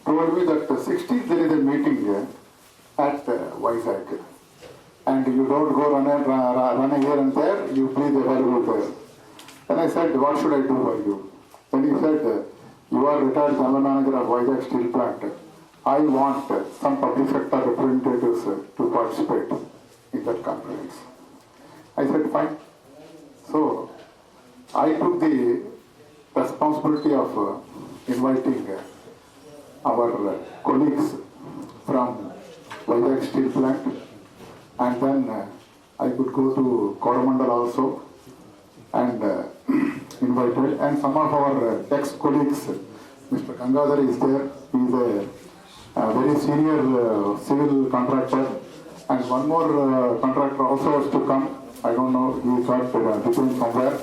told me that 16th there is a meeting at Vizag. And you don't go run here and there, you please available there. And I said, what should I do for you? Then he said, you are retired General Manager of Vizag Steel Plant. I want some public sector representatives to participate in that conference. I said, fine. So, I took the responsibility of inviting our colleagues from Vizag Steel Plant, and then I could go to Coromandel also and invited, and some of our ex-colleagues, Mr. Gangadhar is there, he is a very senior civil contractor, and one more contractor also has to come. I don't know, he got detained somewhere.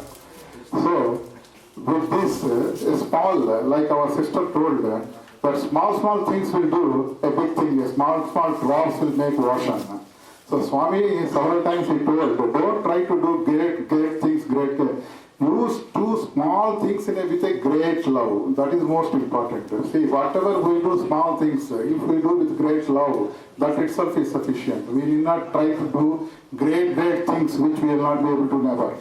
So, with this small, like our sister told, that small things will do a big thing, small drops will make ocean. So Swami several times he told, don't try to do great things, use two small things with a great love. That is most important. See, whatever we do small things, if we do with great love, that itself is sufficient. We need not try to do great things which we will not be able to never.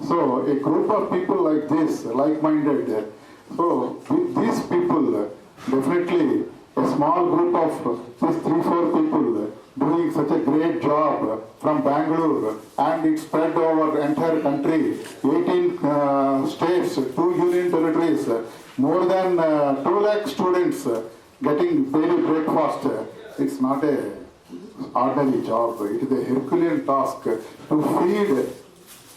So a group of people like this, like-minded, so with these people, definitely a small group of these 3-4 people doing such a great job from Bangalore, and it spread over entire country, 18 states, 2 union territories, more than 2 lakh students getting daily breakfast. It's not a ordinary job. It is a Herculean task to feed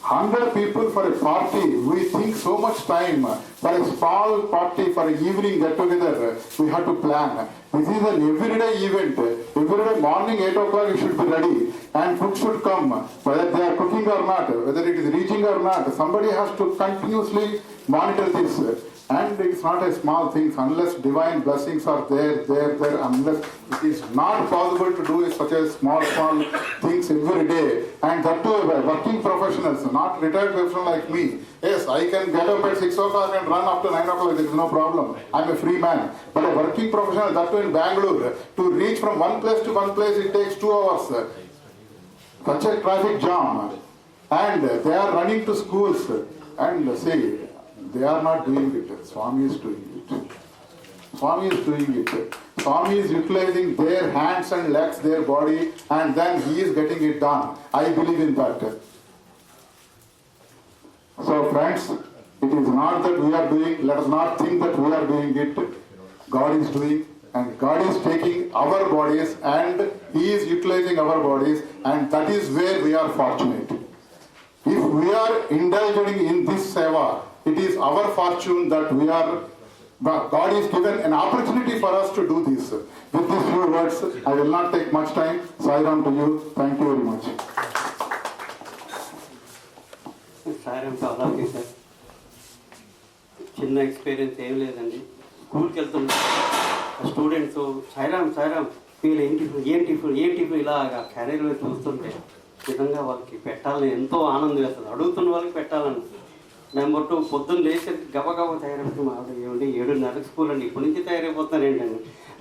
100 people for a party. We think so much time for a small party, for an evening get together, we have to plan. This is an everyday event. Every morning 8 o'clock you should be ready, and food should come, whether they are cooking or not, whether it is reaching or not. Somebody has to continuously monitor this. And it's not a small thing unless divine blessings are there, unless it is not possible to do such a small things every day. And that too, working professionals, not retired professional like me. Yes, I can get up at 6 o'clock and run up to 9 o'clock, there is no problem. I'm a free man. But a working professional, that too in Bangalore, to reach from one place to one place, it takes 2 hours. Such a traffic jam. And they are running to schools. And see, they are not doing it. Swami is doing it. Swami is doing it. Swami is utilizing their hands and legs, their body, and then he is getting it done. I believe in that. So friends, it is not that we are doing, let us not think that we are doing it. God is doing, and God is taking our bodies and he is utilizing our bodies, and that is where we are fortunate. If we are indulging in this seva, it is our fortune that we are, God is given an opportunity for us to do this. With these few words, I will not take much time. Sai Ram to you. Thank you very much. అలాగే sir చిన్న experience ఏం లేదండి. స్కూల్కి వెళ్తున్నా students Sairam వీళ్ళు ఏంటి ఇలాగా క్యారీర్లో చూస్తుంటే నిజంగా వాళ్ళకి పెట్టాలని ఎంతో ఆనందం వేస్తుంది. అడుగుతున్న వాళ్ళకి పెట్టాలని. నెంబర్ 2, పొద్దున్న లేచి గబగబా తయారైపోతే మా ఆవిడ ఏమండి 7:30 స్కూల్ అండి, ఇప్పటి నుంచి తయారైపోతున్నాను ఏంటండి.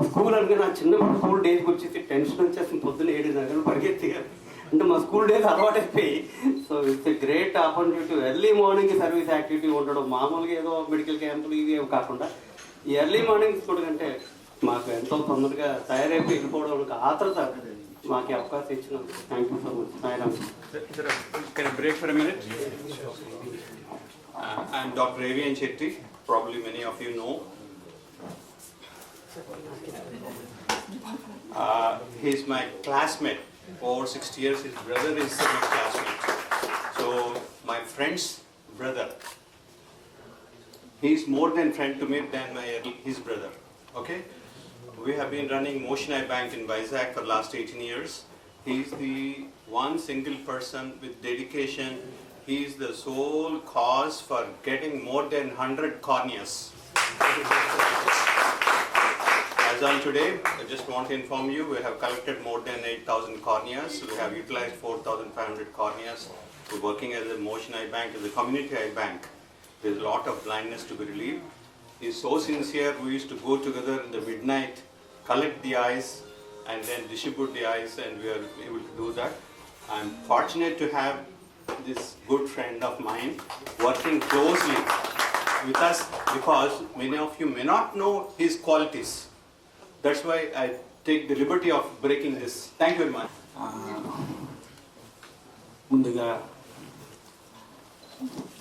స్కూల్ అంటే నా చిన్నప్పుడు స్కూల్ డేస్కి వచ్చేసి టెన్షన్ వచ్చేసి పొద్దున్న 7:30 పరిగెత్తి అంటే మా స్కూల్ డేస్ అలవాటైపోయి. So it's a great opportunity. Early morning service activity ఉండడం, మామూలుగా ఏదో మెడికల్ క్యాంపులు ఇవి కాకుండా ఈ ఎర్లీ మార్నింగ్ స్కూల్ కంటే మాకు ఎంతో తొందరగా తయారైపోయి వెళ్ళిపోవడం ఆత్రత మాకు అవకాశం ఇచ్చినందుకు thank you so much. Sairam. Can I break for a minute? I'm Dr. Avian Chetty. Probably many of you know. He's my classmate. Over 60 years, his brother is my classmate. So, my friend's brother. He's more than friend to me than his brother. Okay? We have been running Motion Eye Bank in Vizag for the last 18 years. He's the one single person with dedication. He's the sole cause for getting more than 100 corneas. As on today, I just want to inform you, we have collected more than 8,000 corneas. We have utilized 4,500 corneas. We're working as a Motion Eye Bank, as a community eye bank. There's a lot of blindness to be relieved. He's so sincere. We used to go together in the midnight, collect the eyes, and then distribute the eyes, and we are able to do that. I'm fortunate to have this good friend of mine working closely with us, because many of you may not know his qualities. That's why I take the liberty of breaking this. Thank you very much. ముందుగా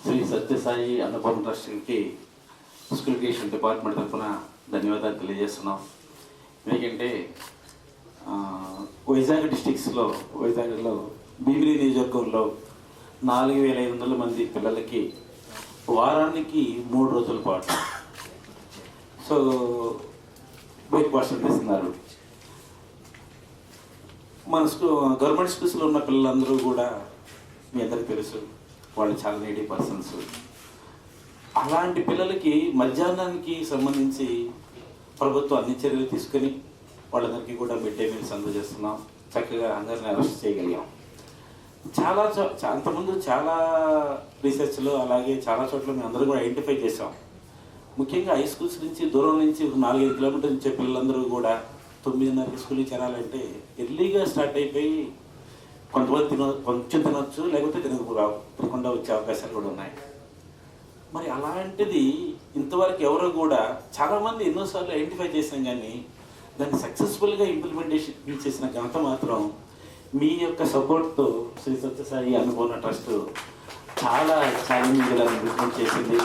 శ్రీ సత్యసాయి అన్నపూర్ణ ట్రస్ట్కి school education department తరఫున ధన్యవాదాలు తెలియజేస్తున్నాం. ఎందుకంటే వైజాగ్లో భీమిలి నియోజకవర్గంలో 4,500 మంది పిల్లలకి వారానికి 3 రోజుల పాటు బ్రేక్ఫాస్ట్ అందిస్తున్నారు. మన గవర్నమెంట్ స్కూల్స్లో ఉన్న పిల్లలందరూ కూడా మీ అందరికీ తెలుసు, వాళ్ళు చాలా నీడీ పర్సన్స్. అలాంటి పిల్లలకి మధ్యాహ్నానికి సంబంధించి ప్రభుత్వం అన్ని చర్యలు తీసుకొని వాళ్ళందరికీ కూడా మిడ్ డే మీల్స్ అందజేస్తున్నాం. చక్కగా అందరిని అరెస్ట్ చేయగలిగాం. అంతకుముందు చాలా రీసెర్చ్లో అలాగే చాలా చోట్ల మేము అందరూ కూడా ఐడెంటిఫై చేసాం. ముఖ్యంగా హై స్కూల్స్ నుంచి దూరం నుంచి 4-5 కిలోమీటర్ల నుంచి పిల్లలందరూ కూడా 9:30 స్కూల్కి చేరాలంటే ఎర్లీగా స్టార్ట్ అయిపోయి కొంతమంది కొంచెం తినొచ్చు, లేకపోతే తినకుండా వచ్చే అవకాశాలు కూడా ఉన్నాయి. మరి అలాంటిది ఇంతవరకు ఎవరో కూడా చాలామంది ఎన్నోసార్లు ఐడెంటిఫై చేసాం, కానీ దాన్ని సక్సెస్ఫుల్గా ఇంప్లిమెంటేషన్ చేసిన ఘనత మాత్రం మీ యొక్క సపోర్ట్తో శ్రీ సత్యసాయి అన్నపూర్ణ ట్రస్ట్ చాలా ఛాలెంజింగ్లను ఇంప్లిమెంట్ చేసింది.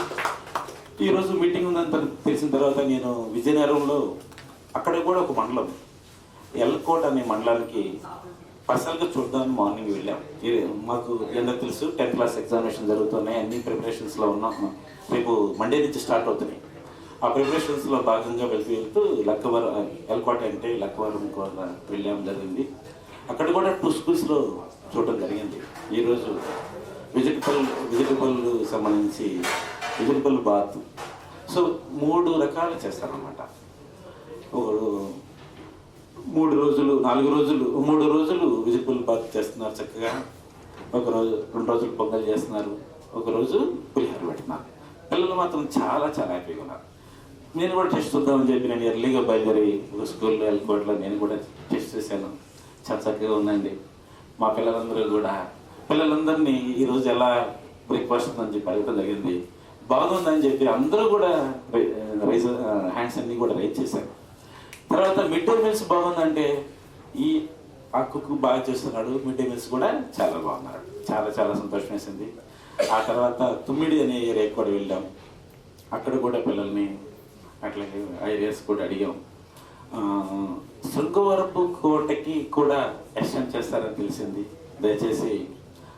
ఈరోజు మీటింగ్ ఉందని తెలిసిన తర్వాత నేను విజయనగరంలో అక్కడ కూడా ఒక మండలం ఎల్కోట్ అనే మండలానికి పర్సనల్గా చూద్దామని మార్నింగ్ వెళ్ళాం. మాకు ఎందుకు తెలుసు 10th క్లాస్ ఎగ్జామినేషన్ జరుగుతున్నాయి, అన్ని ప్రిపరేషన్స్లో ఉన్నాం. రేపు మండే నుంచి స్టార్ట్ అవుతున్నాయి. ఆ ప్రిపరేషన్స్లో భాగంగా వెళ్తూ ఎల్కోట్ అంటే లక్కవరం కూడా వెళ్ళాం జరిగింది. అక్కడ కూడా 2 స్కూల్స్లో చూడటం జరిగింది. ఈరోజు వెజిటబుల్ సంబంధించి వెజిటబుల్ బాత్. సో 3 రకాలు చేస్తారన్నమాట. 3 రోజులు 4 రోజులు 3 రోజులు వెజిటబుల్ బాత్ చేస్తున్నారు చక్కగా. 2 రోజులు పొంగల్ చేస్తున్నారు, 1 రోజు పులిహోర పెడుతున్నారు. పిల్లలు మాత్రం చాలా చాలా హ్యాపీగా ఉన్నారు. నేను కూడా టెస్ట్ చూద్దామని చెప్పి నేను ఎర్లీగా బయలుదేరి ఒక స్కూల్లో ఎల్కోట్లో నేను కూడా టెస్ట్ చేశాను. చాలా చక్కగా ఉందండి. మా పిల్లలందరినీ ఈరోజు ఎలా బ్రేక్ఫాస్ట్ ఉందని చెప్పి అడగడం జరిగింది. బాగుందని చెప్పి అందరూ కూడా హ్యాండ్స్ అన్నీ కూడా రైజ్ చేశారు. తర్వాత మిడ్ డే మీల్స్ బాగుందంటే ఆ కుక్ బాగా చేస్తున్నాడు, మిడ్ డే మీల్స్ కూడా చాలా బాగున్నారు. చాలా చాలా సంతోషం వేసింది. ఆ తర్వాత తుమ్మిడి అనే ఏరియాకి కూడా వెళ్ళాం. అక్కడ కూడా పిల్లల్ని అట్లాగే ఆ ఏరియాస్ కూడా అడిగాం. శృంగవరపు కోటకి కూడా ఎక్స్టెండ్ చేస్తారని తెలిసింది. దయచేసి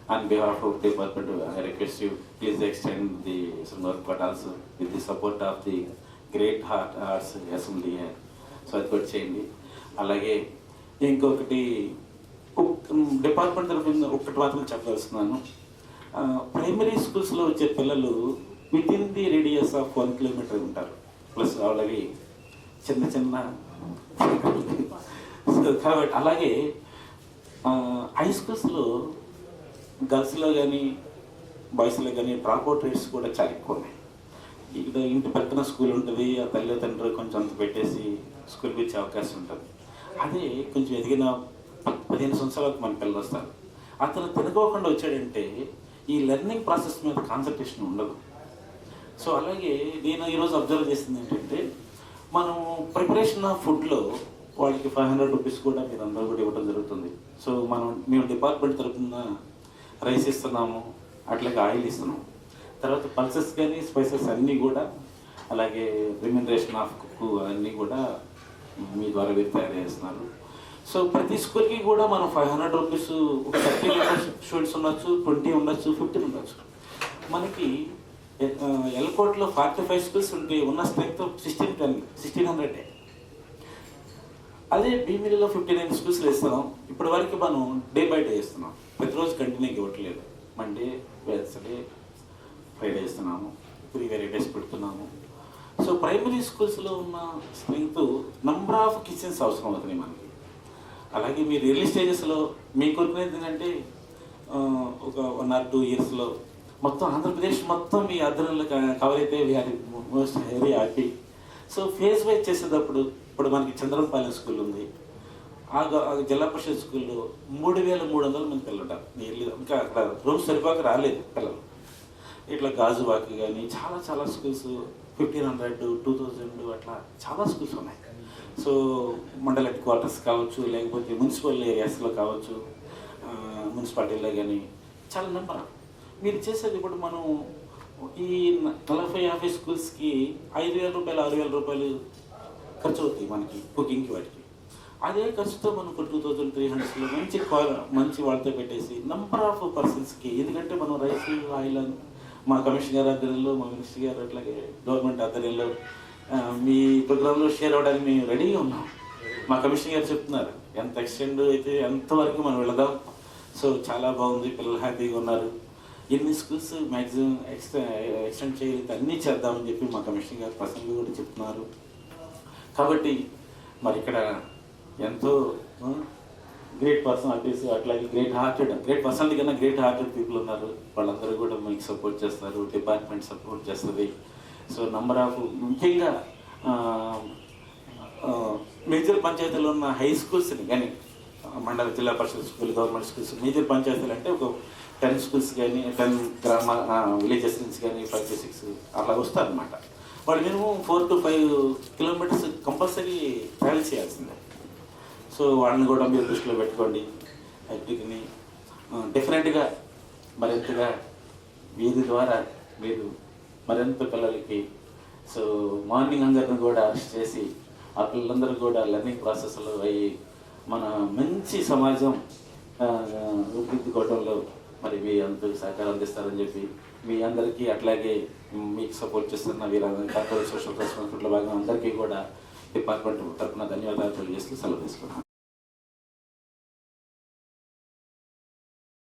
on behalf of the department, I request you, please extend the Suryabagh Court also with the support of the Great Hearts Assembly. So అది కూడా చేయండి. అలాగే ఇంకొకటి డిపార్ట్మెంట్ తరఫున ఒకటి మాత్రం చెప్పదలుస్తున్నాను. ప్రైమరీ స్కూల్స్లో వచ్చే పిల్లలు within the radius of 1 kilometre ఉంటారు, ప్లస్ వాళ్ళకి చిన్న చిన్న కాబట్టి అలాగే హై స్కూల్స్లో గర్ల్స్లో కానీ బాయ్స్లో కానీ డ్రాప్అవుట్ రేట్స్ కూడా చాలా ఎక్కువ ఉన్నాయి. ఇక్కడ ఇంటి పక్కన స్కూల్ ఉంటుంది, ఆ తల్లిదండ్రులు కొంచెం అంత పెట్టేసి స్కూల్కి వచ్చే అవకాశం ఉంటుంది. అదే కొంచెం ఎదిగిన 15 సంవత్సరాలకు మన పిల్లలు వస్తారు. అతను తినుకోకుండా వచ్చాడంటే ఈ లెర్నింగ్ ప్రాసెస్ మీద కాన్సన్ట్రేషన్ ఉండదు. సో అలాగే నేను ఈరోజు అబ్జర్వ్ చేసింది ఏంటంటే, మనం ప్రిపరేషన్ ఆఫ్ ఫుడ్లో వాళ్ళకి 500 రూపీస్ కూడా మీరు అందరూ కూడా ఇవ్వడం జరుగుతుంది. సో మేము డిపార్ట్మెంట్ తరఫున రైస్ ఇస్తున్నాము, అట్లాగే ఆయిల్ ఇస్తున్నాము. తర్వాత పల్సెస్ కానీ స్పైసెస్ అన్నీ కూడా, అలాగే రెమ్యునరేషన్ ఆఫ్ కుక్ అన్నీ కూడా మీ ద్వారా మీరు తయారు చేస్తున్నారు. సో ప్రతి స్కూల్కి కూడా మనం 500 రూపీస్, 30 స్టూడెంట్స్ ఉండొచ్చు, 20 ఉండొచ్చు, 15 ఉండొచ్చు. మనకి ఎల్కోట్లో 45 స్కూల్స్ ఉంటే ఉన్న స్ట్రెంగ్త్ 1600. అదే భీమిలిలో 59 స్కూల్స్లో ఇస్తున్నాం. ఇప్పటి వరకు మనం డే బై డే ఇస్తున్నాం, ప్రతిరోజు కంటిన్యూగా ఇవ్వట్లేదు. మండే, వెన్స్డే, ఫ్రైడే ఇస్తున్నాము, 3 వెరైటీస్ పెడుతున్నాము. సో ప్రైమరీ స్కూల్స్లో ఉన్న స్ట్రెంగ్త్, నంబర్ ఆఫ్ కిచెన్స్ అవసరం అవుతున్నాయి మనకి. అలాగే మీరు ఎర్లీ స్టేజెస్లో మీ కోరుకునేది ఏంటంటే ఒక 1 or 2 ఇయర్స్లో మొత్తం ఆంధ్రప్రదేశ్ మొత్తం మీ ఆధ్వర్యంలో కవర్ అయితే we're most very happy. So phase wise చేసేటప్పుడు ఇప్పుడు మనకి చంద్రంపాలెం స్కూల్ ఉంది, ఆ జిల్లా పరిషత్ స్కూల్లో 3300 మంది పిల్లలు ఉంటారు. ఇంకా అక్కడ రూమ్స్ సరిపోక రాలేదు పిల్లలు. ఇట్లా గాజువాక్ కానీ చాలా స్కూల్స్ 1500, 2000 అట్లా చాలా స్కూల్స్ ఉన్నాయి. సో మండల హెడ్ క్వార్టర్స్ కావచ్చు, లేకపోతే మున్సిపల్ ఏరియాస్లో కావచ్చు, మున్సిపాలిటీలో కానీ చాలా నెంబర్. మీరు చేసేది ఇప్పుడు మనం ఈ 40-50 స్కూల్స్కి 5,000 రూపాయలు, 6,000 రూపాయలు ఖర్చు అవుతాయి మనకి కుకింగ్కి వాటికి. అదే ఖర్చుతో మనకు 2300లో మంచి వాళ్ళతో పెట్టేసి నంబర్ ఆఫ్ పర్సన్స్కి, ఎందుకంటే మనం రైస్ ఆయిల్ మా కమిషనర్ గారి ఆధ్వర్యంలో, మా మినిస్టర్ గారు, అట్లాగే గవర్నమెంట్ ఆధ్వర్యంలో మీ ప్రోగ్రాంలో షేర్ అవ్వడానికి మేము రెడీగా ఉన్నాం. మా కమిషనర్ గారు చెప్తున్నారు ఎంత ఎక్స్టెండ్ అయితే ఎంతవరకు మనం వెళదాం. సో చాలా బాగుంది, పిల్లలు హ్యాపీగా ఉన్నారు. ఎన్ని స్కూల్స్ మ్యాక్సిమం ఎక్స్టెండ్ చేయలేదు అన్నీ చేద్దామని చెప్పి మా కమిషనర్ గారు పర్సనల్గా కూడా చెప్తున్నారు. కాబట్టి మరి ఇక్కడ ఎంతో గ్రేట్ పర్సనాలిటీస్, అట్లాగే గ్రేట్ పర్సనాలిటీ కన్నా గ్రేట్ హార్టెడ్ పీపుల్ ఉన్నారు. వాళ్ళందరూ కూడా మీకు సపోర్ట్ చేస్తారు, డిపార్ట్మెంట్ సపోర్ట్ చేస్తుంది. సో నంబర్ ఆఫ్ ముఖ్యంగా మేజర్ పంచాయతీలో ఉన్న హై స్కూల్స్ని కానీ, మండల జిల్లా పరిషత్ స్కూల్, గవర్నమెంట్ స్కూల్స్, మేజర్ పంచాయతీలు అంటే ఒక 10 స్కూల్స్ కానీ, 10 విలేజెస్ నుంచి కానీ 5 to 6 అలా వస్తారనమాట. వాళ్ళు minimum 4 to 5 kilometres compulsory travel చేయాల్సిందే. సో వాళ్ళని కూడా మీరు దృష్టిలో పెట్టుకోండి. వీటిని డెఫినెట్గా మరింతగా వీరి ద్వారా మీరు మరింత పిల్లలకి సో మార్నింగ్ అందరిని కూడా అరెస్ట్ చేసి ఆ పిల్లలందరూ కూడా లెర్నింగ్ ప్రాసెస్లో అయ్యి మన మంచి సమాజం రూపుదిద్దుకోవడంలో మరి మీ అందరికీ సహకారం అందిస్తారని చెప్పి మీ అందరికీ, అట్లాగే మీకు సపోర్ట్ చేస్తున్న వీరందరికీ, కార్పొరేట్ సోషల్ రెస్పాన్సిబిలిటీలో భాగంగా అందరికీ కూడా డిపార్ట్మెంట్ తరఫున ధన్యవాదాలు తెలియజేస్తూ సెలవు తీసుకున్నాను.